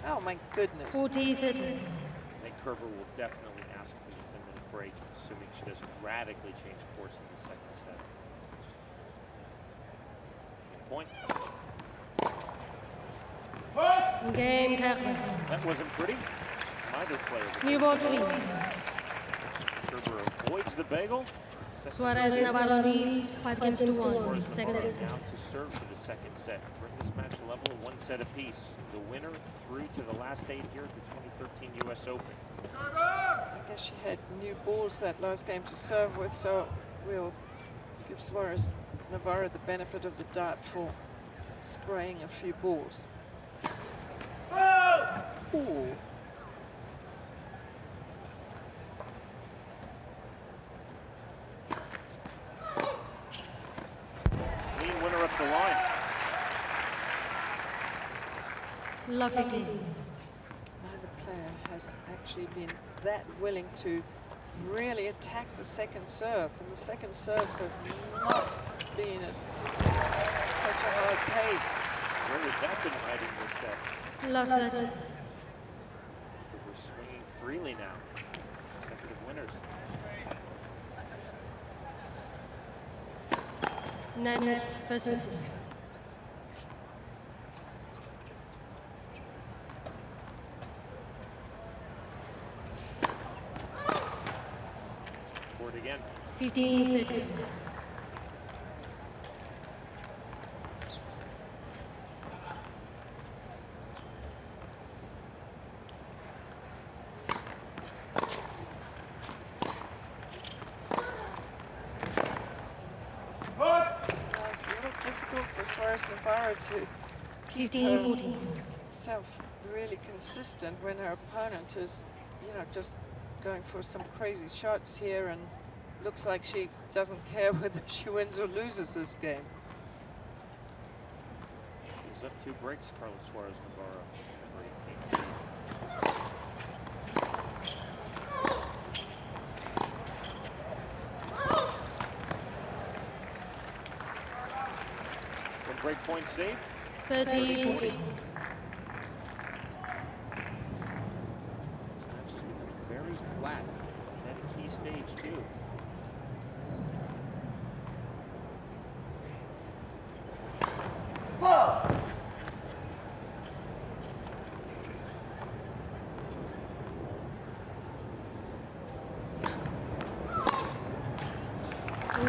Oh my goodness. 40, 30. I think Kerber will definitely ask for the 10-minute break, assuming she doesn't radically change course in the second set. Point. Game Kerber. That wasn't pretty. Neither player. New balls, please. Kerber avoids the bagel. Suarez Navarro leads 5 games to 1. Suarez Second Navarro set. now to serve for the second set. Bring this match level at 1 set apiece. The winner through to the last 8 here at the 2013 US Open. I guess she had new balls that last game to serve with, so we'll give Suarez Navarro the benefit of the doubt for spraying a few balls. Ooh. Clean winner up the line. Lovely game. Neither player has actually been that willing to really attack the second serve, and the second serves have not been at such a hard pace. Where has that been hiding this set? Love that. We're swinging freely now. Consecutive winners. Net first set. Forward again. 15 seconds. It's a little difficult for Suarez Navarro to keep 15-14. herself really consistent when her opponent is, you know, just going for some crazy shots here, and looks like she doesn't care whether she wins or loses this game. Goes up 2 breaks, Carla Suarez Navarro. Number 18 seed. One break point saved. 30-40. This match is becoming very flat at a key stage too.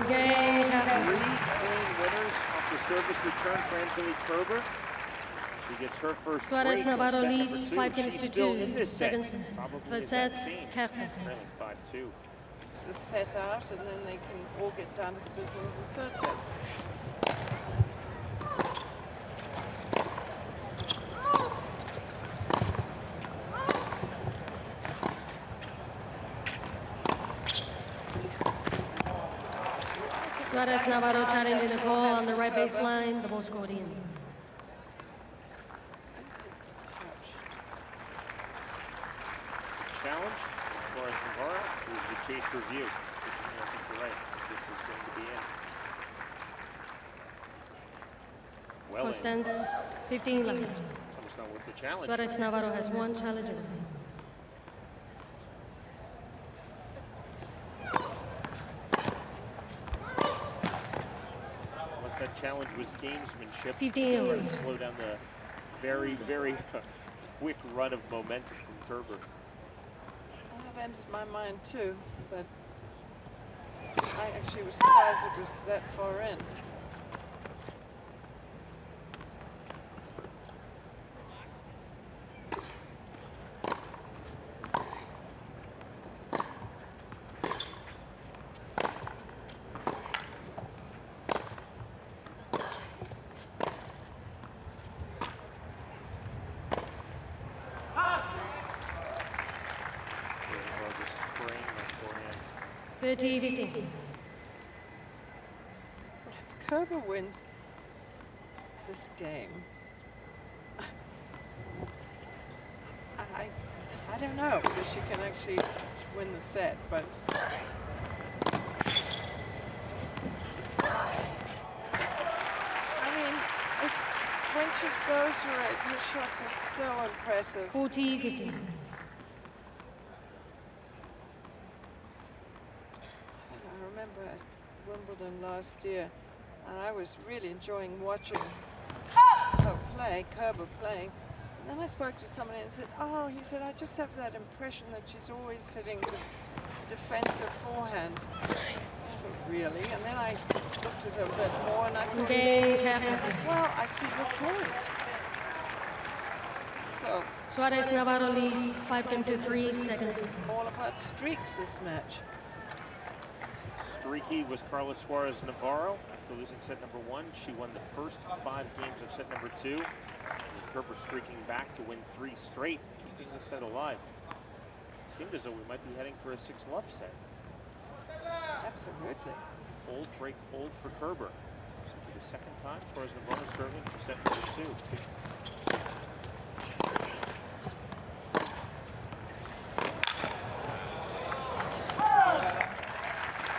Game Kerber. 3 clean winners off the service return for Angelique Kerber. She gets her first Suarez break in Navarro set number leads 2. 5 games She's to still 2. in this set. Second set. Probably First as that set, seems. Kerber. Trailing 5-2. It's the set out, and then they can all get down to the business of the third set. Suarez Navarro challenging the ball on the right baseline. The ball scored in. Challenge from Suarez Navarro. Here's the chase review. I think you're right. This is going to be in. Well, Score stands 15 left. it's almost not worth the challenge. Suarez Navarro has 1 challenger. Unless that challenge was gamesmanship. 15 Trying overs. to slow down the very, very quick run of momentum from Kerber. That entered my mind too, but I actually was surprised it was that far in. Just spraying that forehand. 30-15. If Kerber wins this game, I don't know whether she can actually win the set, but I mean, when she goes for it, her shots are so impressive. 40-15. I remember at Wimbledon last year, and I was really enjoying watching her play, Kerber playing. And then I spoke to somebody and said, oh, he said, I just have that impression that she's always hitting the defensive forehands. Really? And then I looked at her a bit more and I thought, well, I see your point. So, Suarez Navarro leads 5-10-3 seconds. All about streaks this match. Streaky was Carla Suarez Navarro. After losing set number 1, she won the first 5 games of set number 2. And Kerber streaking back to win 3 straight, keeping the set alive. Seemed as though we might be heading for a 6-love set. Absolutely. Hold, break, hold for Kerber. So for the second time, Suarez Navarro serving for set number 2.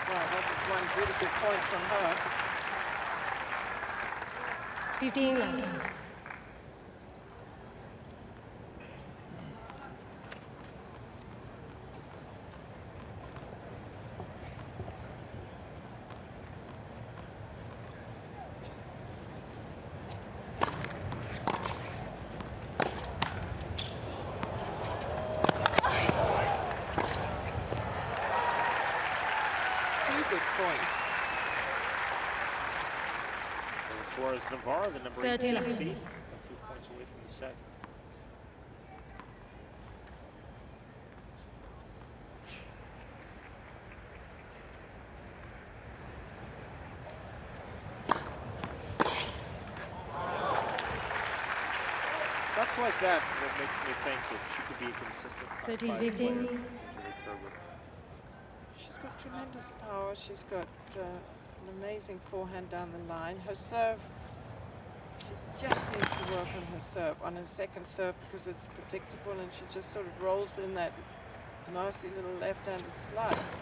Wow, that was one beautiful point from her. 15 left. Suarez Navarro, the number 18 seed, 2 points away from the set. Shots like that makes me think that she could be a consistent top 5 player. Angelique Kerber. She's got tremendous power. She's got an amazing forehand down the line. Her serve, she just needs to work on her serve, on her second serve, because it's predictable and she just sort of rolls in that nasty little left-handed slice.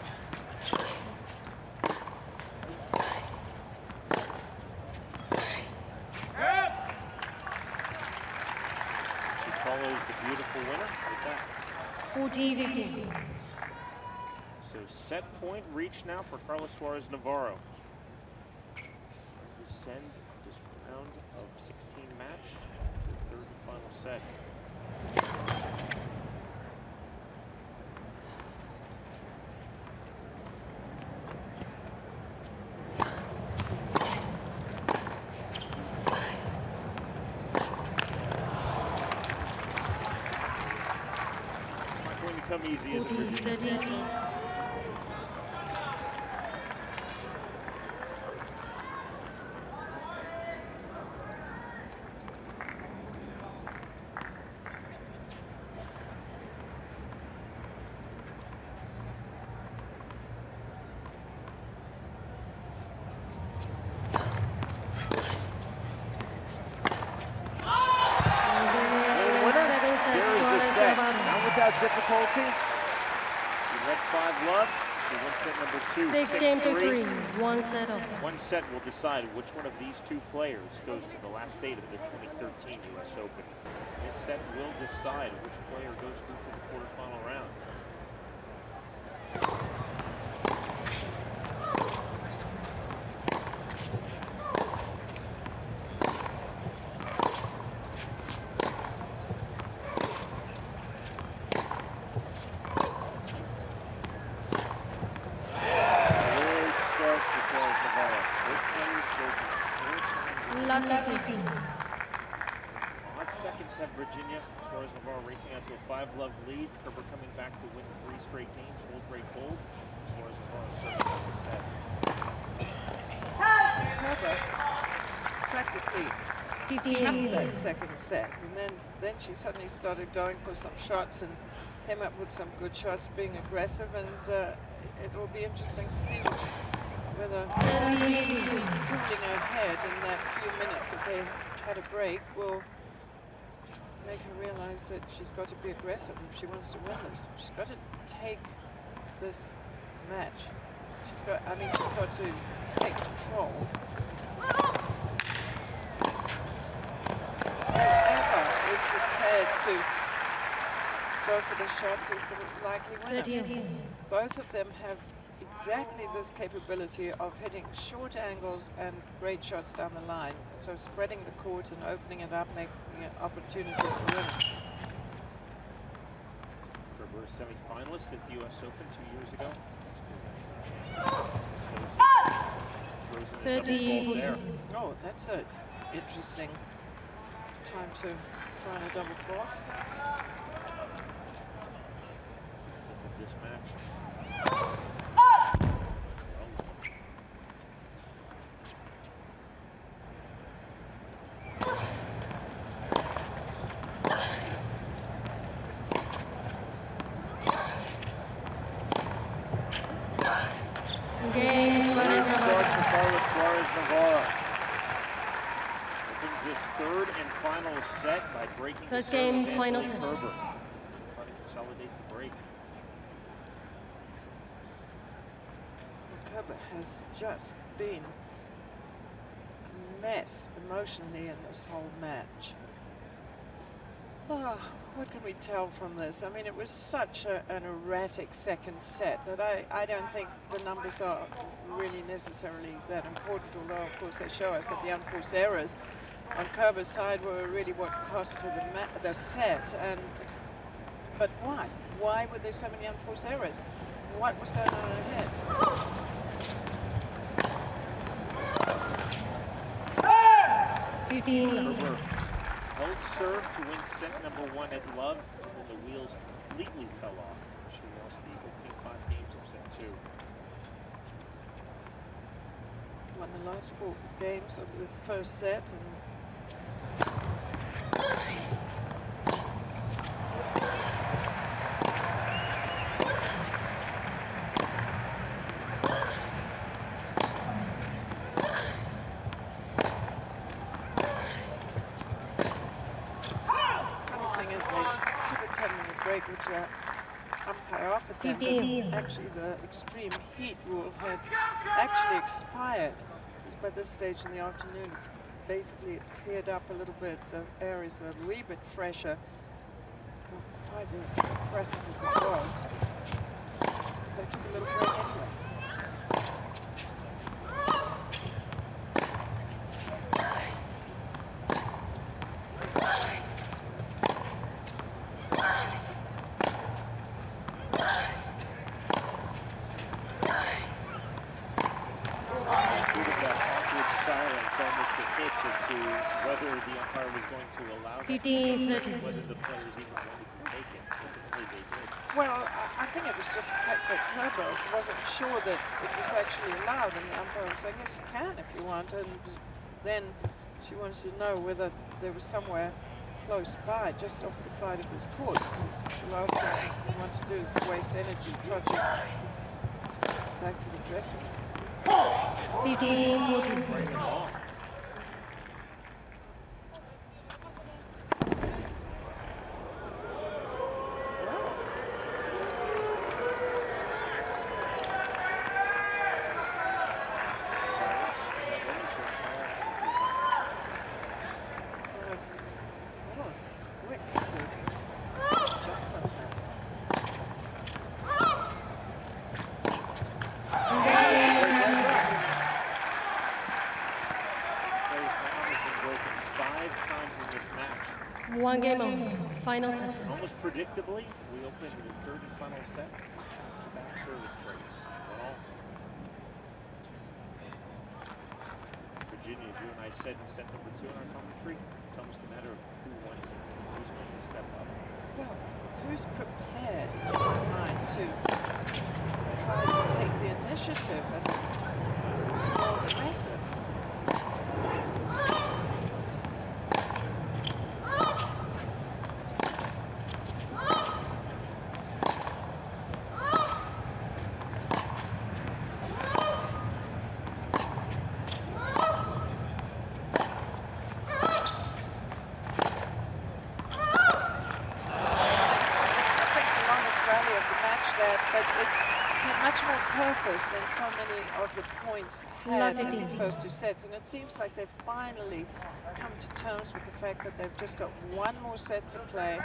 She follows the beautiful winner like that. 14-15. So set point reached now for Carla Suarez Navarro. Descend this round of 16 match, the 3rd and final set. It's not going to come easy, is it, Virginia? Difficulty. She led 5-love. She won set number 2, 6-3. 1 set off. 1 set will decide which one of these 2 players goes to the last stage of the 2013 U.S. Open. This set will decide which player goes through to the quarterfinal round. Odd second set, Virginia. Suarez Navarro racing out to a 5-love lead. Kerber coming back to win 3 straight games. Hold, break, hold. Suarez Navarro serving out the set. Kerber practically trapped that second set, and then she suddenly started going for some shots and came up with some good shots, being aggressive, and it will be interesting to see whether pulling her head in that few minutes that they had a break will make her realize that she's got to be aggressive if she wants to win this. She's got to take this match. She's got to take control. Whoever is prepared to go for the shots is the likely winner. Both of them have exactly this capability of hitting short angles and great shots down the line. So spreading the court and opening it up, making an opportunity for winning. Kerber, semi-finalist at the U.S. Open 2 years ago. 30. There. Oh, that's an interesting time to throw in a double fault. 5th of this match. Start for Carla Suarez Navarro. Opens this 3rd and final set by breaking First the serve game, of final Angelique set. Kerber. Try to consolidate the break. Kerber has just been a mess emotionally in this whole match. Oh, what can we tell from this? I mean, it was such an erratic second set that I don't think the numbers are really necessarily that important, although of course they show us that the unforced errors on Kerber's side were really what cost her the set. But why? Why were there so many unforced errors? What was going on in her head? 15. Kerber held serve to win set number 1 at love, and then the wheels completely fell off. She lost the opening 5 games of set 2. Won the last 4 games of the first set. Which umpire offered them, but actually the extreme heat rule had actually expired. By this stage in the afternoon, it's cleared up a little bit. The air is a wee bit fresher. It's not quite as impressive as it was. They took a little break anyway. Whether the umpire was going to allow that, 15, 30. whether the players even wanted to take it. Ultimately, they did. Well, I think it was just the fact that Kerber wasn't sure that it was actually allowed, and the umpire was saying, yes, you can if you want. And then she wanted to know whether there was somewhere close by, just off the side of this court, because the last thing you want to do is waste energy trudging back to the dressing room. 15, 14. Right and long. One game on. Final set. Almost predictably, we opened the 3rd and final set. Back service breaks. Well, Virginia, you and I said in set number 2 in our commentary, it's almost a matter of who wants it, who's going to step up. Well, who's prepared in my mind to try to take the initiative and be more aggressive? Than so many of the points had in the first 2 sets, and it seems like they've finally come to terms with the fact that they've just got one more set to play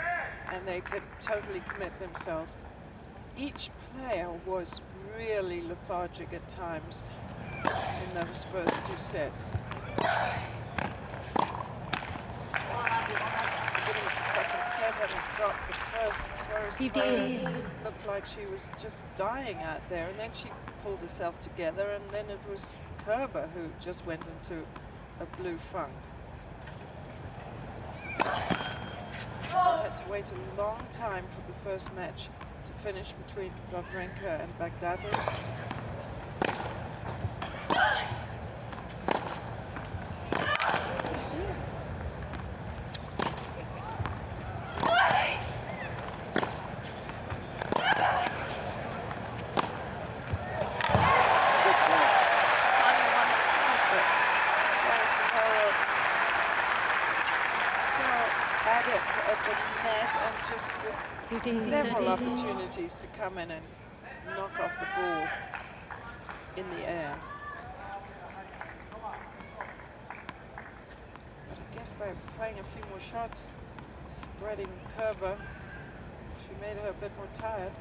and they could totally commit themselves. Each player was really lethargic at times in those first 2 sets. Beginning of the second set, having dropped the first, Suarez Navarro looked like she was just dying out there, and then she pulled herself together, and then it was Kerber who just went into a blue funk. Had to wait a long time for the first match to finish between Wawrinka and Baghdatis. Several opportunities to come in and knock off the ball in the air. But I guess by playing a few more shots, spreading Kerber, she made her a bit more tired.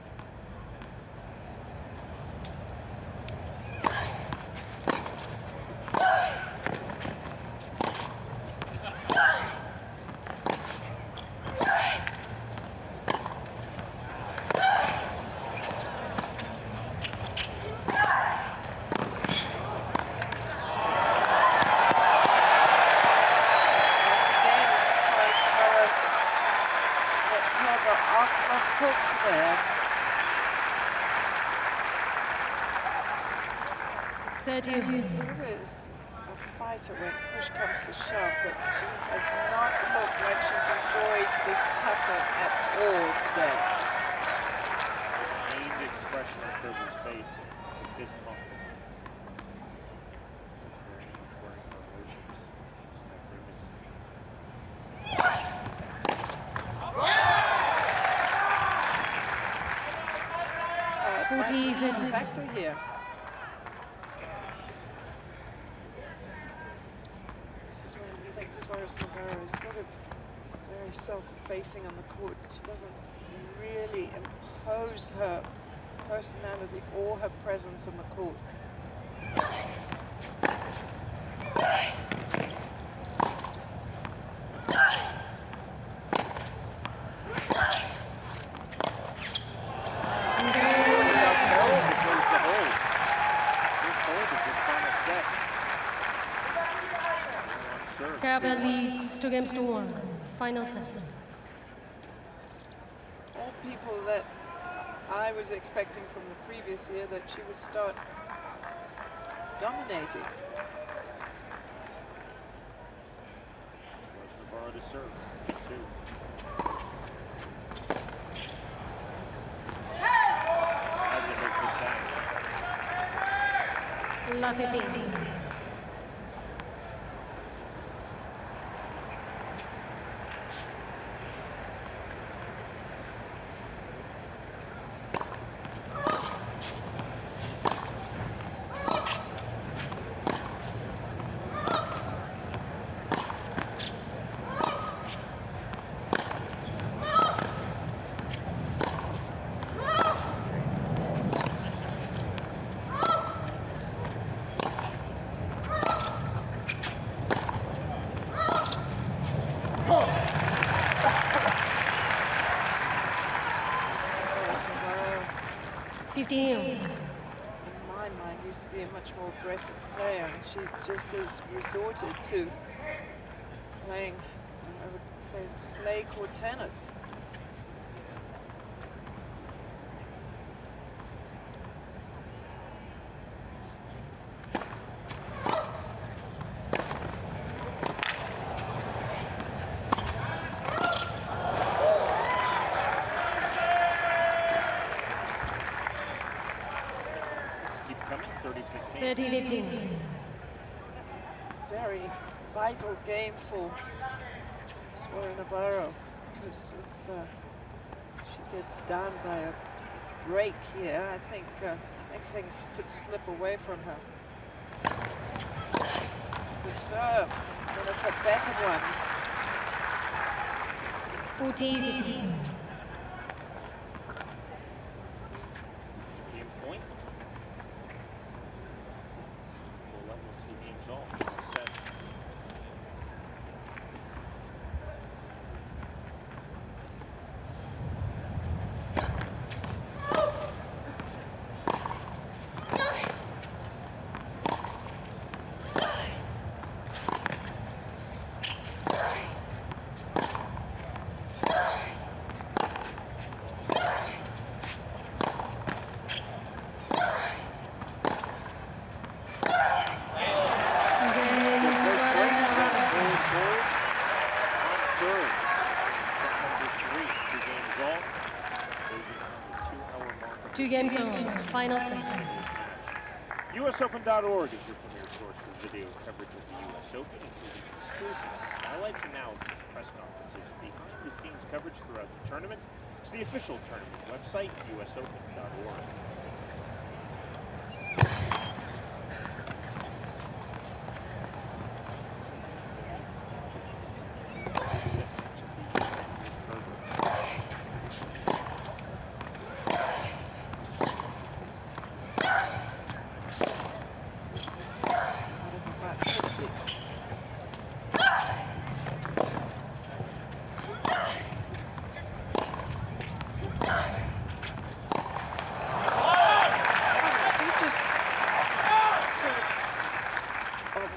Kerber is a fighter when push comes to shove, but she has not looked like she's enjoyed this tussle at all today. The expression on Kerber's face at this moment. Very much wearing her emotions. Factor here. This is one of the things Suarez Navarro is sort of very self-effacing on the court. She doesn't really impose her personality or her presence on the court. Kerber leads 2-1, final set. All people that I was expecting from the previous year that she would start dominating. Navarro to serve, 2. Love it. In my mind, used to be a much more aggressive player, and she just has resorted to playing, I would say, clay court tennis. Very vital game for Suarez Navarro, because if she gets down by a break here, I think things could slip away from her. Good serve, one of her better ones. Game point. 2 games on, final set. USOpen.org is your premier source for video coverage of the US Open, including exclusive highlights, analysis, press conferences, behind-the-scenes coverage throughout the tournament. It's the official tournament website, USOpen.org.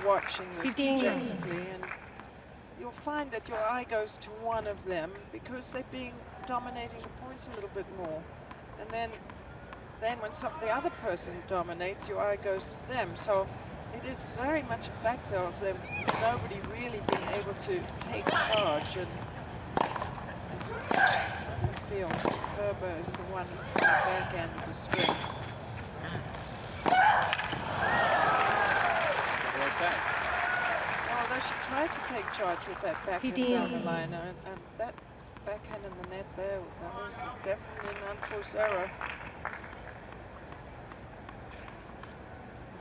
Watching this objectively, and you'll find that your eye goes to one of them because they're dominating the points a little bit more, and then when the other person dominates, your eye goes to them. So it is very much a factor of them nobody really being able to take charge, and I feel Kerber is the one at the back end of the string. Although she tried to take charge with that backhand down the line, and that backhand in the net there, that was definitely an unforced error.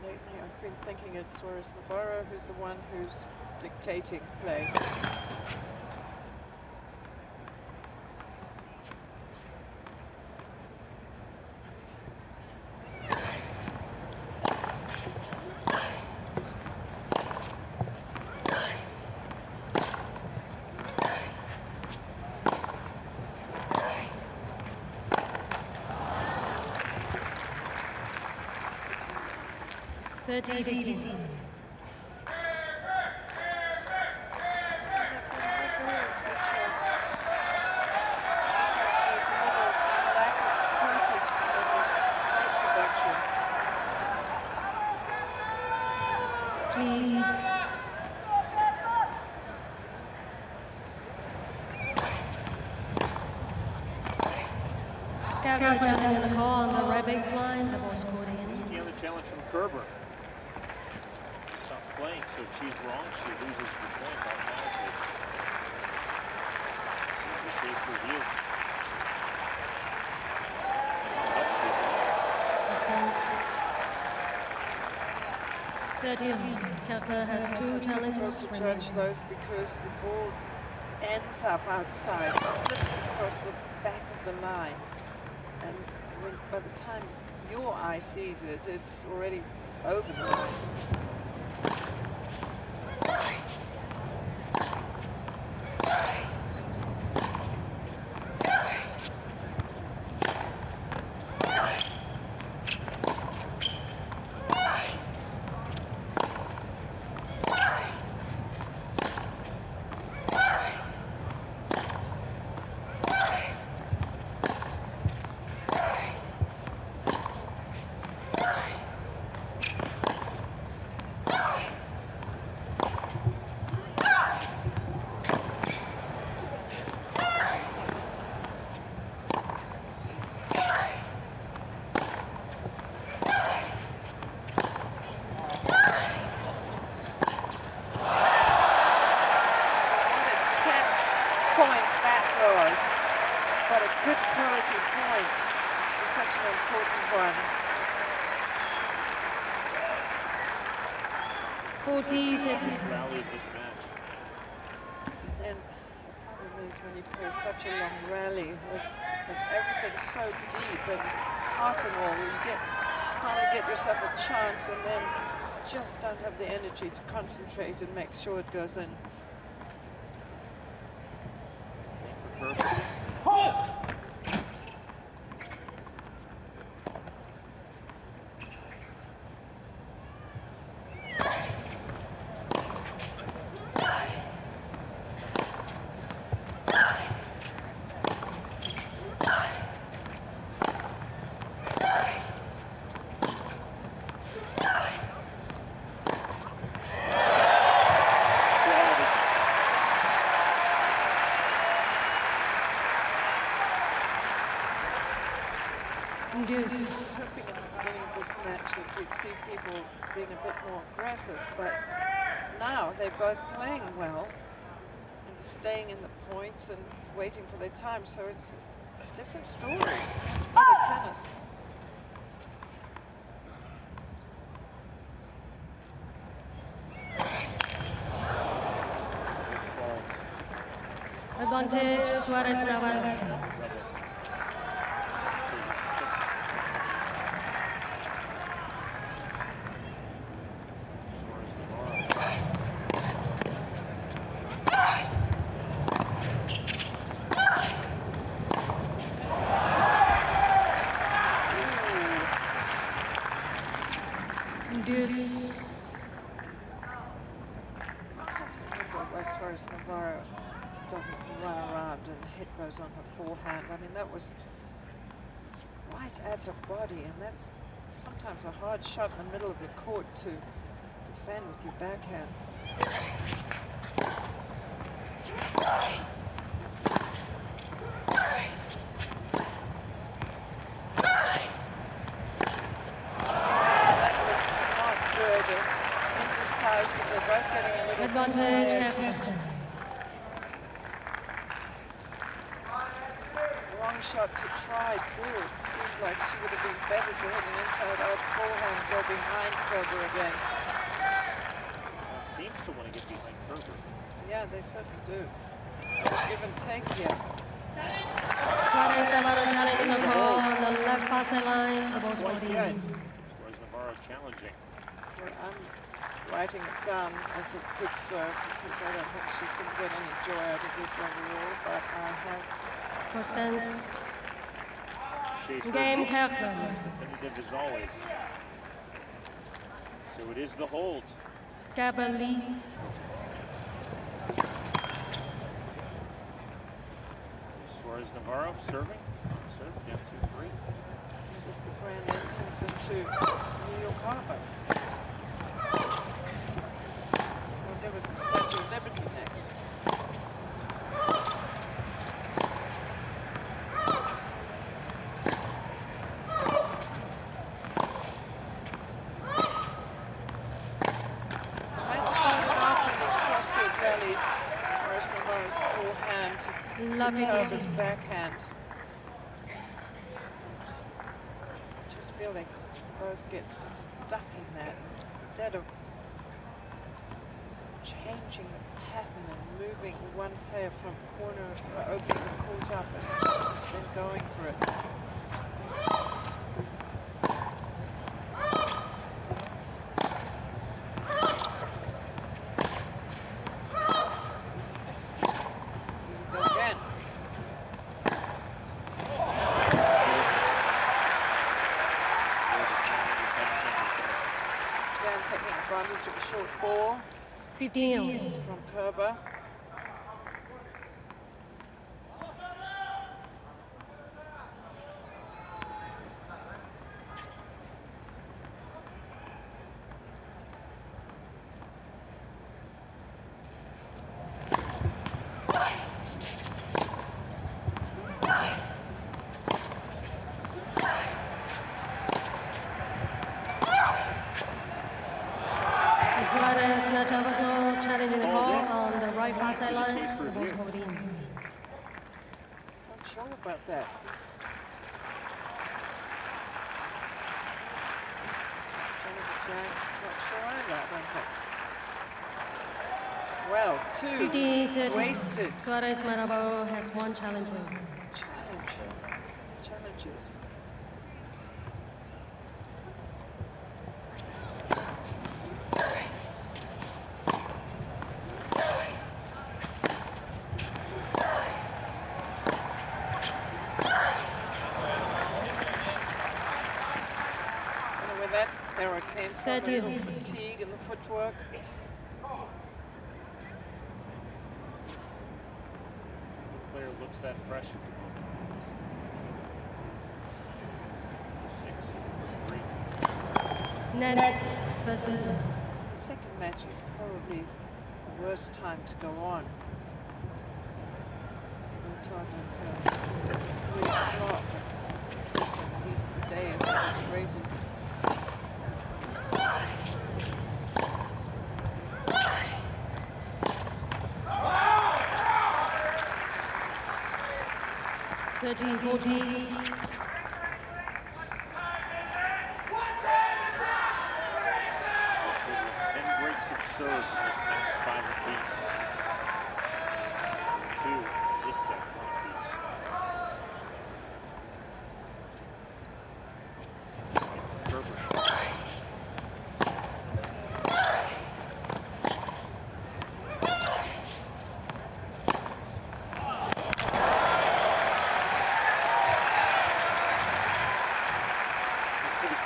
Lately I've been thinking it's Suarez Navarro who's the one who's dictating play. Jannik in the call on the right baseline. The ball scored in. Risky on the challenge from Kerber. Stop playing, so if she's wrong, she loses the point automatically. Here's the case review. Kerber has 2 challenges. To judge those because the ball ends up outside, slips across the back of the line. And by the time your eye sees it, it's already over the line. Rally of this match. And then the problem is when you play such a long rally, everything's so deep and heart and all, you finally get yourself a chance and then just don't have the energy to concentrate and make sure it goes in. Deuce. Hoping at the beginning of this match that we'd see people being a bit more aggressive, but now they're both playing well and staying in the points and waiting for their time, so it's a different story. It's better tennis. Advantage, Suarez Navarro. Deuce. Sometimes I wonder why Suarez Navarro doesn't run around and hit those on her forehand. I mean, that was right at her body, and that's sometimes a hard shot in the middle of the court to defend with your backhand. That was not good. Indecisive. They're both getting a little Advantage, tired. Kerber. Wrong shot to try too. It seemed like she would have been better to hit an inside-out forehand, go behind Kerber again. Seems to want to get behind Kerber. Yeah, they certainly do. Give and take here. Suarez Navarro challenging the ball on the left passing line. The ball's Quite body. good. Suarez Navarro challenging. Well, I'm writing it down as a good serve because I don't think she's going to get any joy out of this overall, but I have. First stance. Chase Game review. Kerber. As definitive as always. So it is the hold. Kerber leads. Suarez Navarro serving. Serve down 2-3. It was the grand entrance into New York Harbor. Well, there was the Statue of Liberty next. Suarez Navarro's forehand to Kerber's backhand. I just feel they both get stuck in that instead of changing the pattern and moving one player from corner, opening the court up and then going for it. Advantage of a short ball 15. from Kerber. Suarez Navarro challenging the ball on the right pass line. The ball's called in. Not sure about that. Jannik, not sure either, I don't think. Well, 2 wasted. Suarez Navarro has one challenge win. Challenges. Error came from a little fatigue in the footwork. The player looks that fresh at the moment. 6-3. Net versus. The second match is probably the worst time to go on. We're talking at 3 o'clock. It's just in the heat of the 13-14. 10 breaks of serve in this match, 5 apiece. 2 in this set, 1 apiece. Kerber.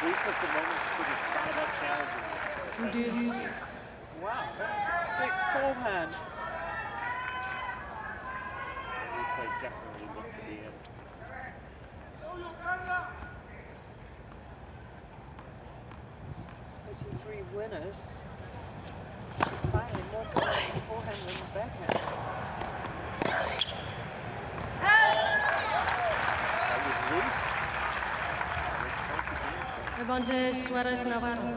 Briefest of moments could have thought about challenging this. Wow, that was a big forehand. The replay definitely looked to be in. 33 winners. Finally, more coming to the forehand than the backhand. That was loose. Carla Suarez Navarro.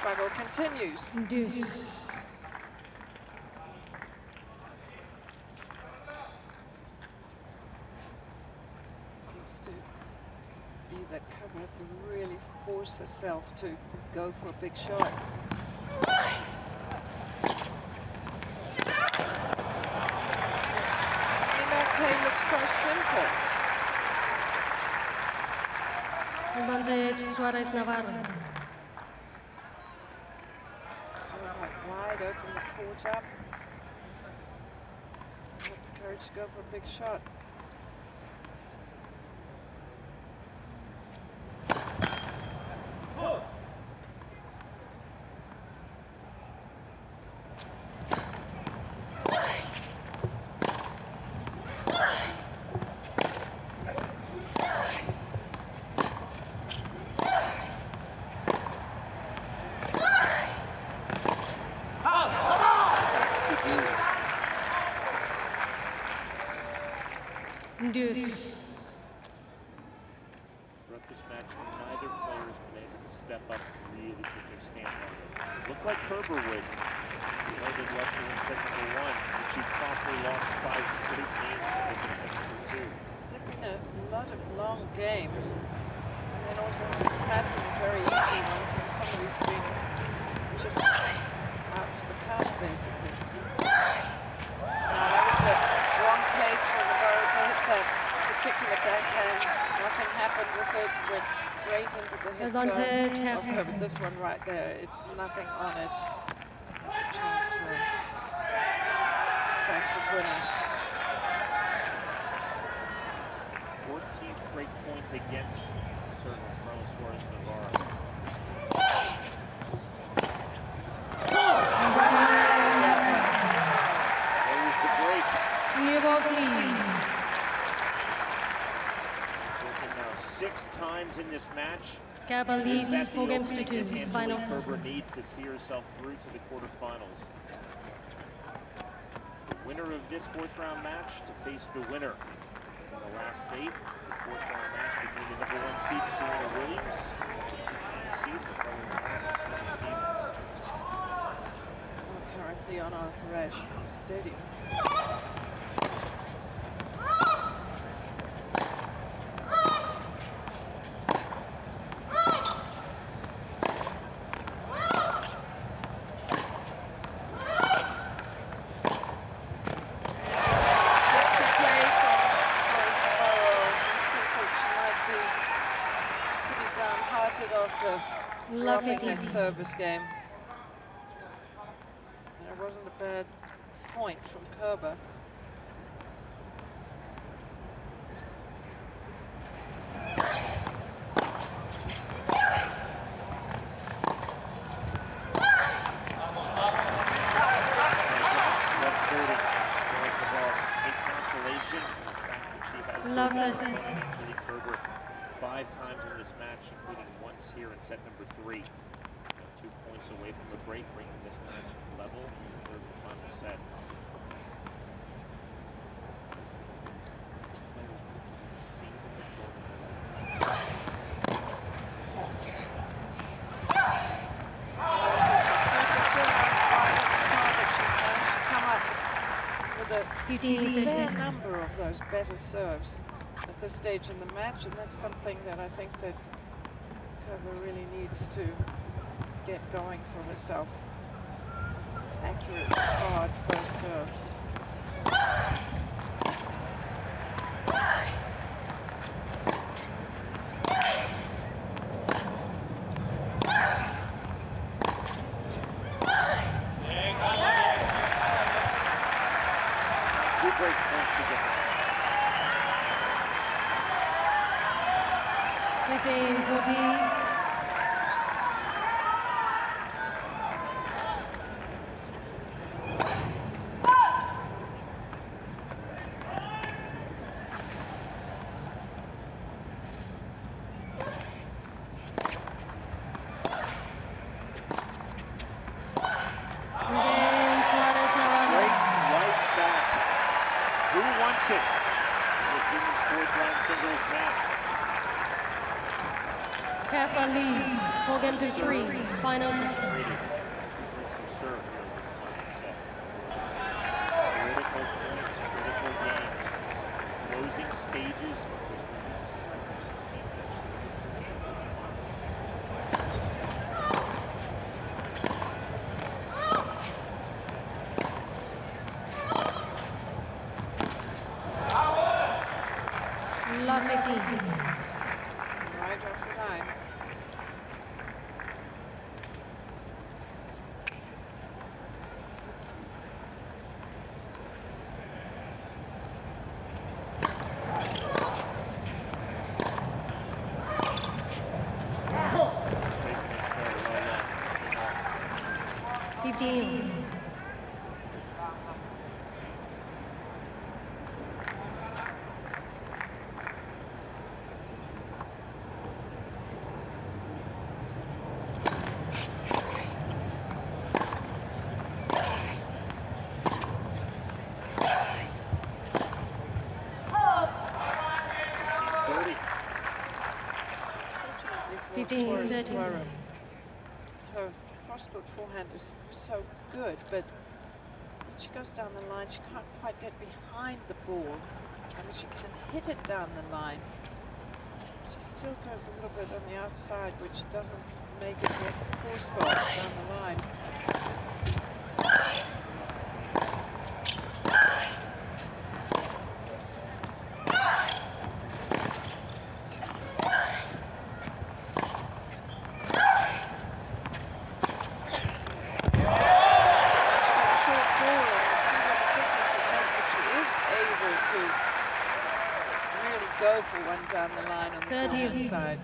Struggle continues. Deuce. Seems to be that Kerber has to really force herself to go for a big shot. That play looks so simple. Advantage Suarez Navarro. So wide open the court up. And have the courage to go for a big shot. Deuce. Throughout this match, neither player has been able to step up and really put their stamp on it. Looked like Kerber would. He held it left to win set number 1, and she promptly lost 5 straight games to open set number 2. There have been a lot of long games, and then also a smattering of very easy ones when somebody's been just out for the count, basically. Now, that was the wrong place for Navarro to hit that particular backhand. Nothing happened with it, went straight into the hit zone of Kerber. This one right there, it's nothing on it. There's a chance for an attractive winner. 14th break point against the serve of Carla Suarez Navarro. This is that one. There was the break. Broken now 6 times in this match. Kerber leads Is that the 4-2. opening that Final. Angelique Kerber needs to see herself through to the quarterfinals? The winner of this 4th round match to face the winner in the last 8. The 4th round match between the number 1 seed Serena Williams and the 15th seed the fellow Stevens. We're currently on our Thresh Stadium. Dropping that service game. And it wasn't a bad point from Kerber. Left 30. love session. Angelique Kerber 5 times in this match, including once here in set number 3. 2 points away from the break, bringing this match level in the third and final set. A fair number of those better serves at this stage in the match, and that's something that I think that Kerber really needs to get going for herself. Accurate, hard first serves. Great points against. 15-14. It. This women's fourth round singles match. Billie, 4-3, final set. Bring some serve here in this final set. Critical points, critical games. Closing stages of this women's 16 match. Right off the line. Suarez Navarro. Her cross-court forehand is so good, but when she goes down the line, she can't quite get behind the ball. I mean, she can hit it down the line. She still goes a little bit on the outside, which doesn't make it get forceful down the line. Go for one down the line on the forehand side.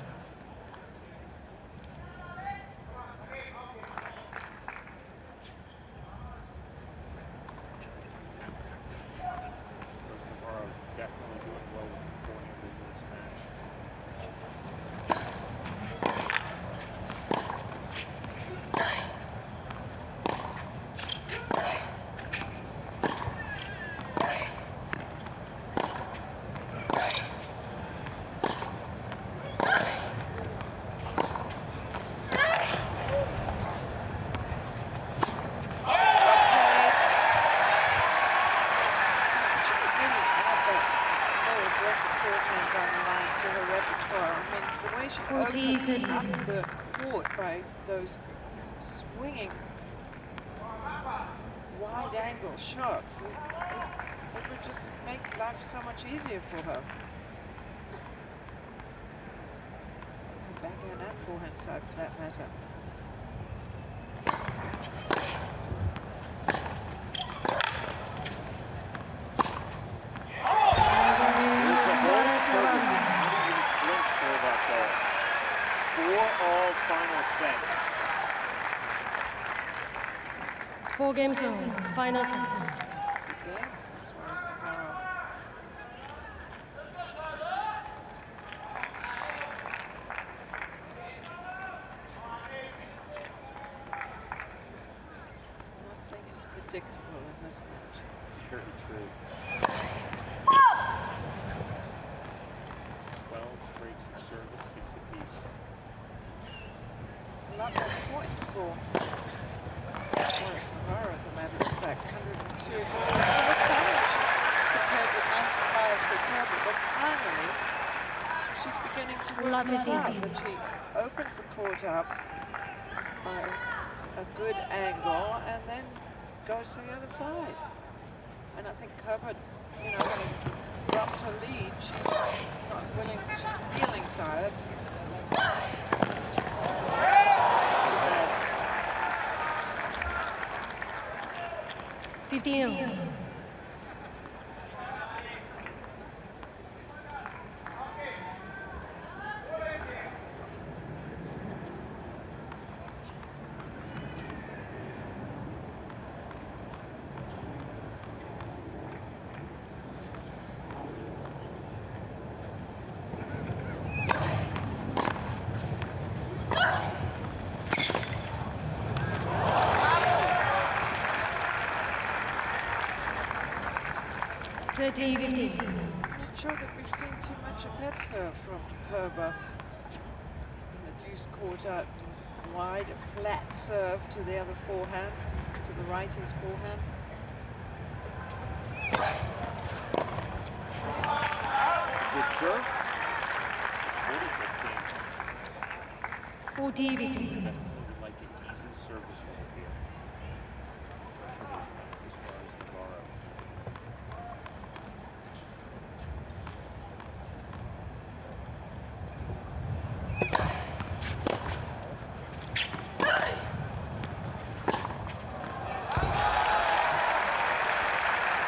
Navarro definitely doing well with the forehand in this match. The court by those swinging wide angle shots. It would just make life so much easier for her. Backhand and forehand side for that matter. Final set. 4 games on, final set. Good game from Suarez Navarro. predictable in this match. Very true. 12 breaks of service, 6 apiece. A lot more points for Suarez Navarro, as a matter of fact. 102. Compared with 95 for Kerber, but finally she's beginning to work this out. But she opens the court up by a good angle and then goes to the other side. And I think Kerber, you know, having dropped her lead, she's not willing, she's feeling tired. 15. Not sure that we've seen too much of that serve from Kerber. In the deuce court out wide, a flat serve to the other forehand, to the righty's forehand. Good serve. 40-15. 40-15. Definitely would like an easy service roll here. Pressure goes back to Suarez Navarro.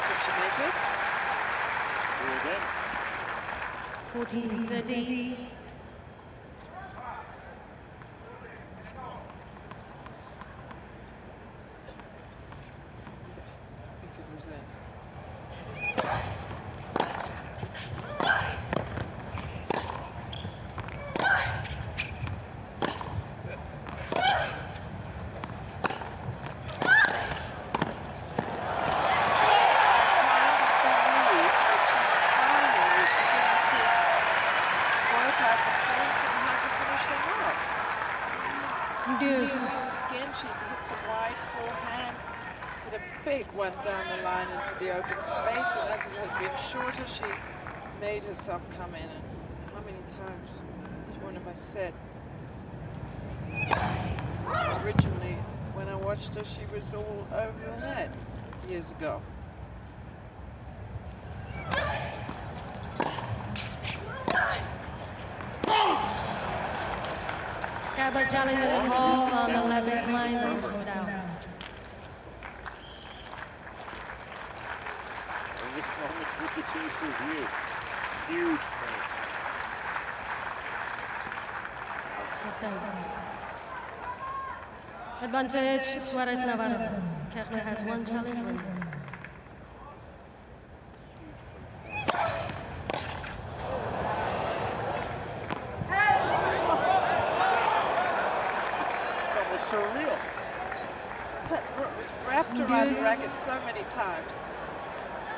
Did she make it? Here again. 14-30. One down the line into the open space, and as it had been shorter, she made herself come in. And how many times, which one have I said? Originally, when I watched her, she was all over the net years ago. Kerber challenging the call on the left line, but was put out. Moments with the chase review. Huge points. Advantage, Suarez Navarro. Kerber has one challenge win. It's almost surreal. That was wrapped around the racket so many times.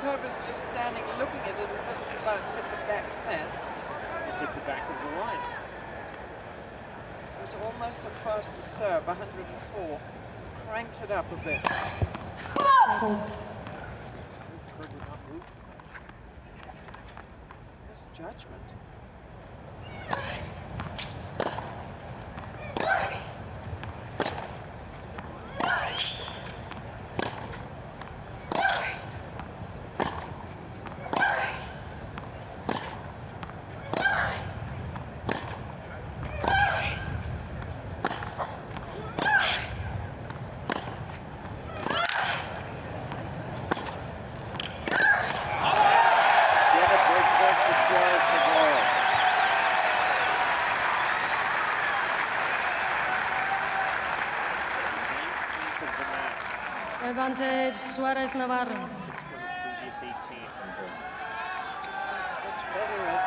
Kerber's just standing looking at it as if it's about to hit the back fence. Just hit the back of the line. It was almost so fast to serve, 104. Cranked it up a bit. Kerber not move. Misjudgment. Advantage, Suarez Navarro. 6 from the previous 18. Just much better at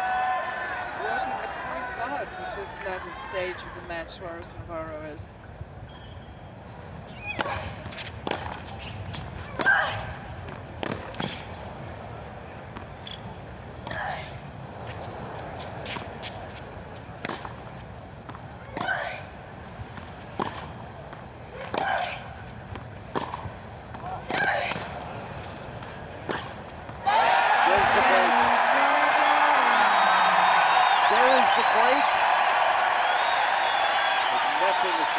working the points out at this latter stage of the match, Suarez Navarro is.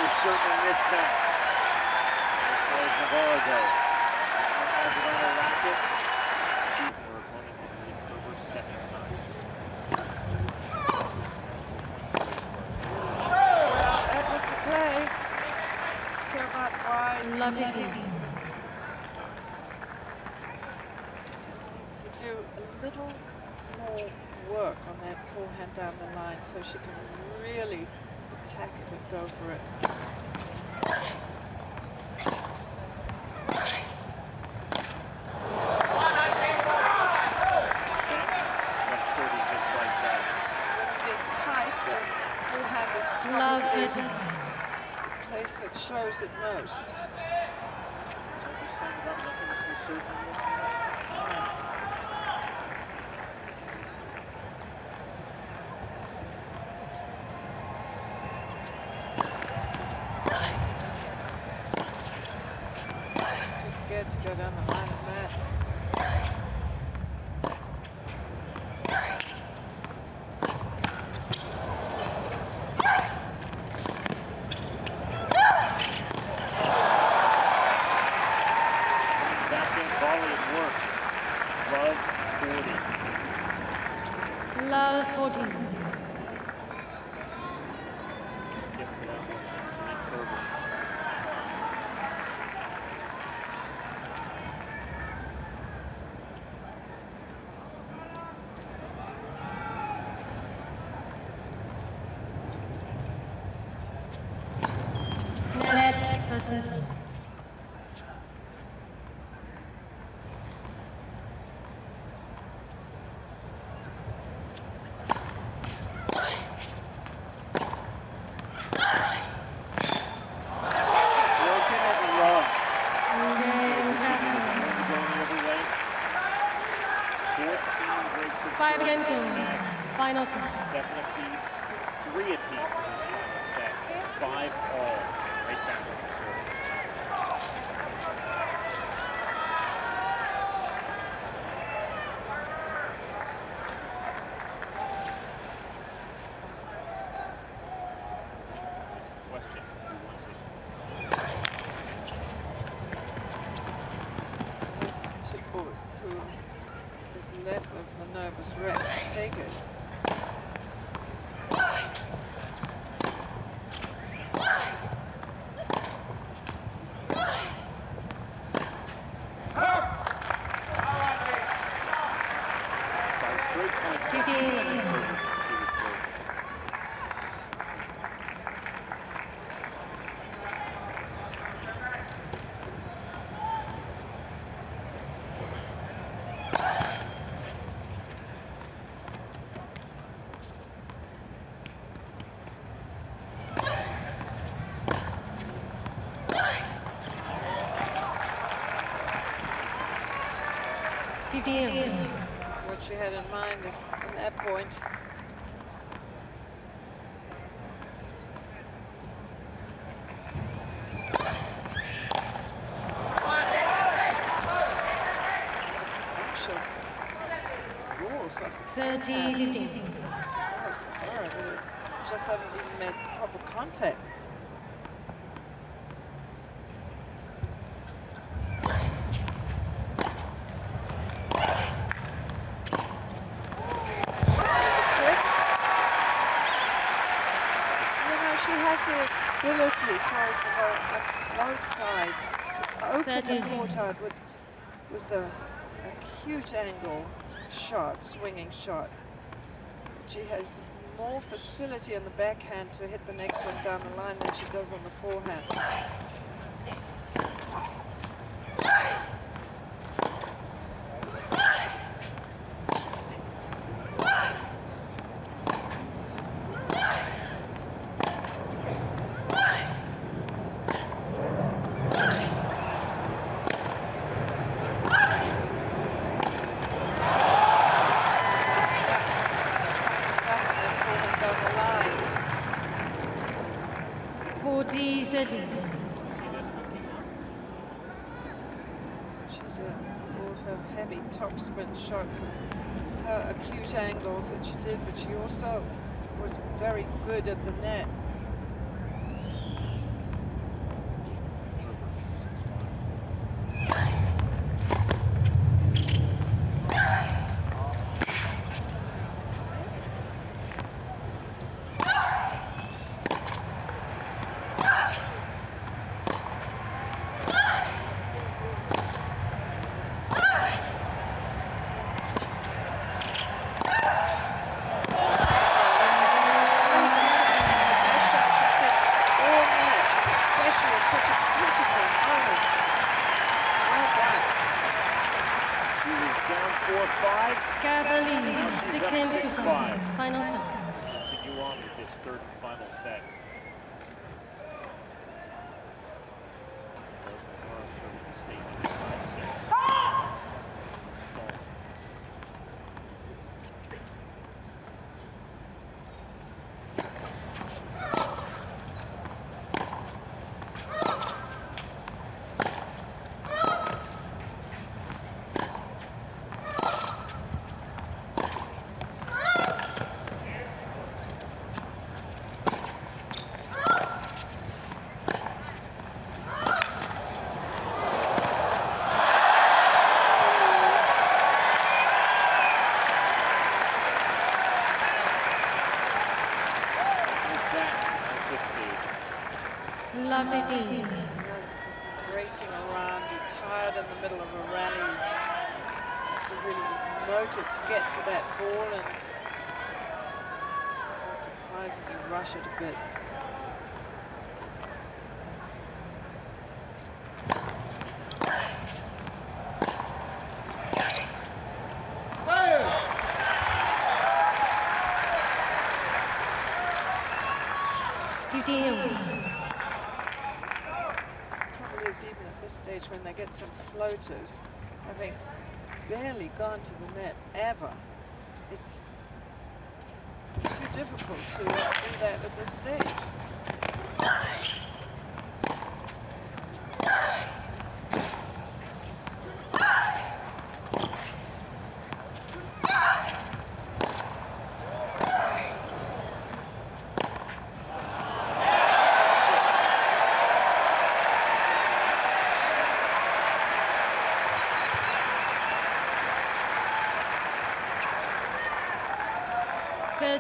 for certain in this match. Suarez Navarro, though, has it on her racket. Her opponent, Angelique Kerber, 7 times. Well, that was the play. So about wide. Love it. Just needs to do a little more work on that forehand down the line so she can really attack it and go for it. Place that shows it most. She's too scared to go down the line of mat. Love 14. Net versus final set. 7 apiece, 3 apiece in this final set. 5 all, right down to the serve. That's the question. Who wants it? Who is less of the nervous wreck to take it. What she had in mind is at that point. Bunch of rules of the 30-15. Just haven't even made proper contact. Ability, Suarez Navarro, on both sides to open the court out with a acute angle shot, swinging shot. She has more facility on the backhand to hit the next one down the line than she does on the forehand. Topspin shots and her acute angles that she did, but she also was very good at the net. down 4-5. Billie, She's 6 up games to 6-5. final set. Continue on with this third and final set. There's Navarro serving the statement at 5-6. Fault. Racing around, you're tired in the middle of a rally. You have to really note it to get to that ball, and it's not surprising you rush it a bit. Even at this stage, when they get some floaters, having barely gone to the net ever, it's too difficult to do that at this stage.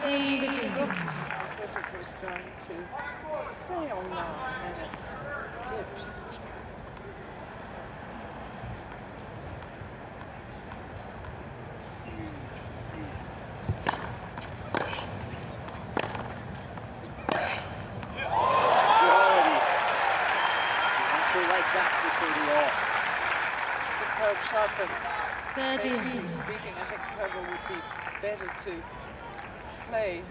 It looked as if it was going to sail now, and it dips. Superb shot, but basically speaking, I think Kerber would be better to play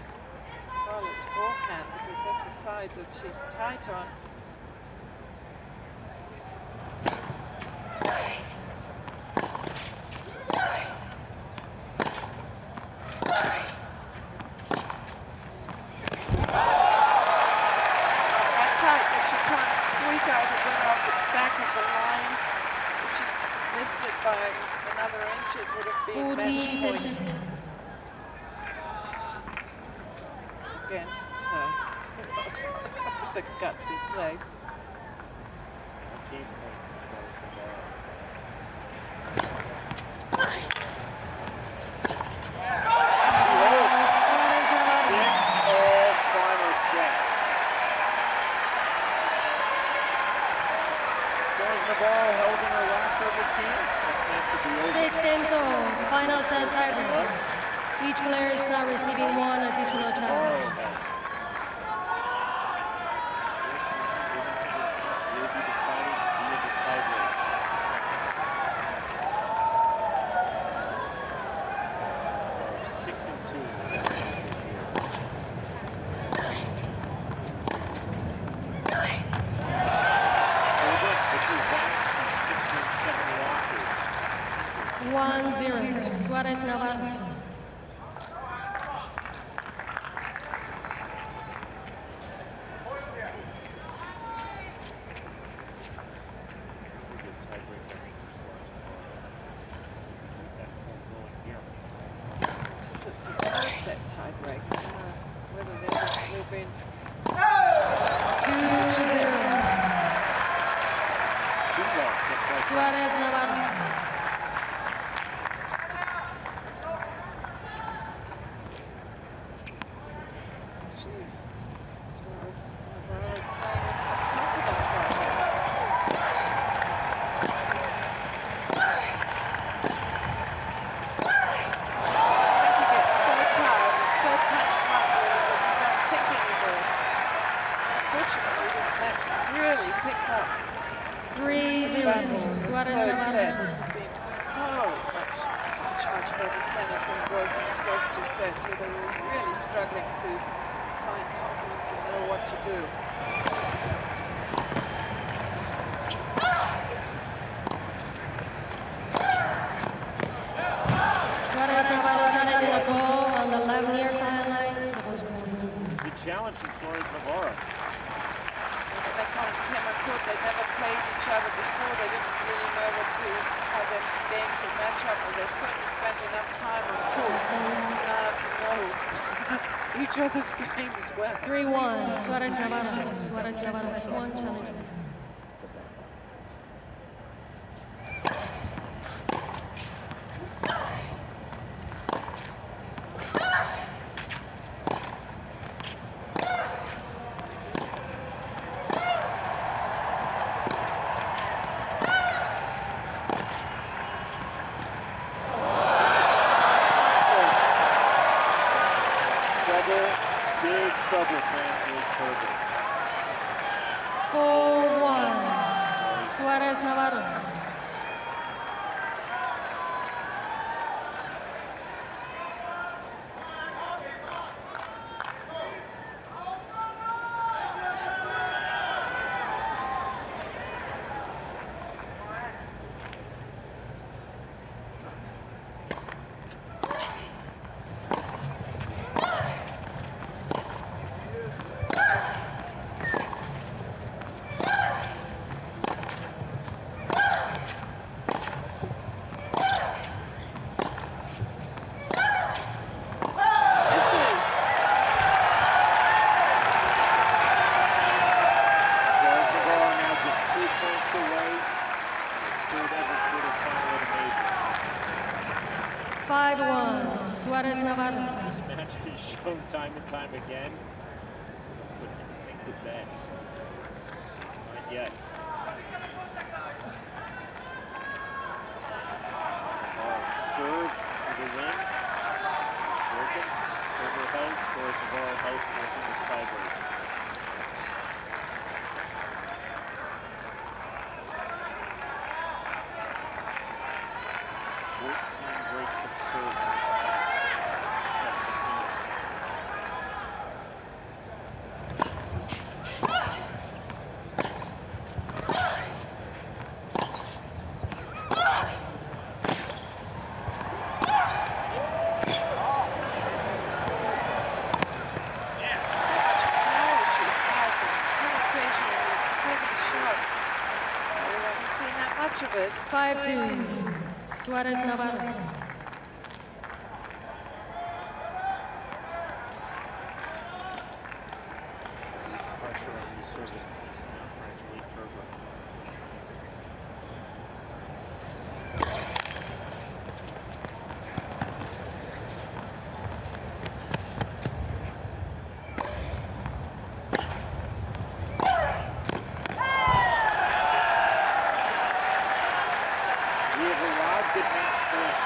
Carla's forehand, because that's a side that she's tight on. That tight that she can't squeak out a win off the back of the line. If she missed it by another inch, it would have been match point against her. It was a gutsy play. Navarro held in her last service game. This match should be over. 6 games all, final set tiebreak. Each player is now receiving 1 additional challenge. Will be decided via the tiebreak. So 6-2. This is back to 6 wins, 7 losses. 1-0, Suarez Navarro. It's a third set tiebreak. Whether there's will be 2-0. Suarez Navarro. Suarez Navarro playing with some confidence right now. Really picked up 3-0. Suarez Navarro. It's better tennis than it was in the first 2 sets, where they were really struggling to find confidence and know what to do. Suarez Navarro, Jannik in the goal on the 11-year sideline. The challenge from Suarez Navarro. They came on court, they never played each other before, they didn't really know how their games would match up, but they've certainly spent enough time on court now to know each other's games well. 3-1, Suarez Navarro. Suarez Navarro has 1 challenge. Big trouble for Angelique Kerber. 4-1, Suarez Navarro. Suarez Navarro. This match has shown time and time again. Put anything to bed. It's not yet. Served for the win. Broken. Overhead. Suarez Navarro held forcing this tiebreak. Breaks of serve in this match. 7 apiece. So much power she has and penetration in these heavy shots. We haven't seen that much of it. 5-2, Suarez Navarro. Pressure on these service points now for Angelique Kerber. We have arrived at match point.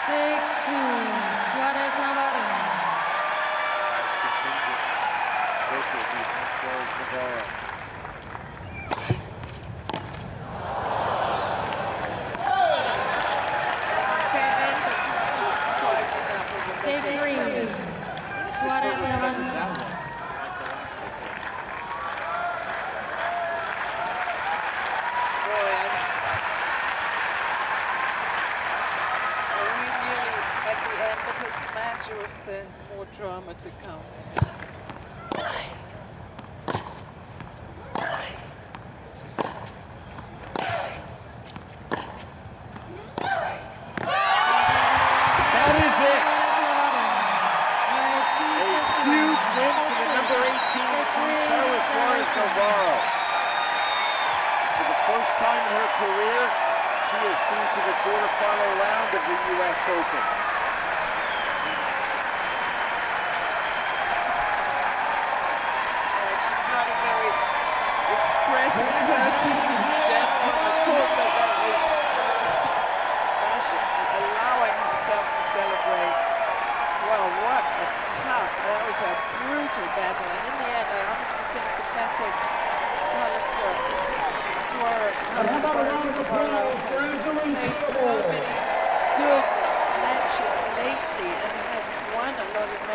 6-2, Suarez Navarro. Suarez Navarro. Just came in, but not quite enough of a missing coming. Suarez Navarro. Boy, are we nearly at the end of this match, or is there more drama to come? Carla Suarez Navarro. For the first time in her career, she is through to the quarterfinal round of the US Open. She's not a very expressive person in general on the court, but that was she's allowing herself to celebrate. Well, what a tough, that was a brutal battle. And in the end, I honestly think the fact that Carla Suarez Navarro has played so matches lately and has won a lot of matches.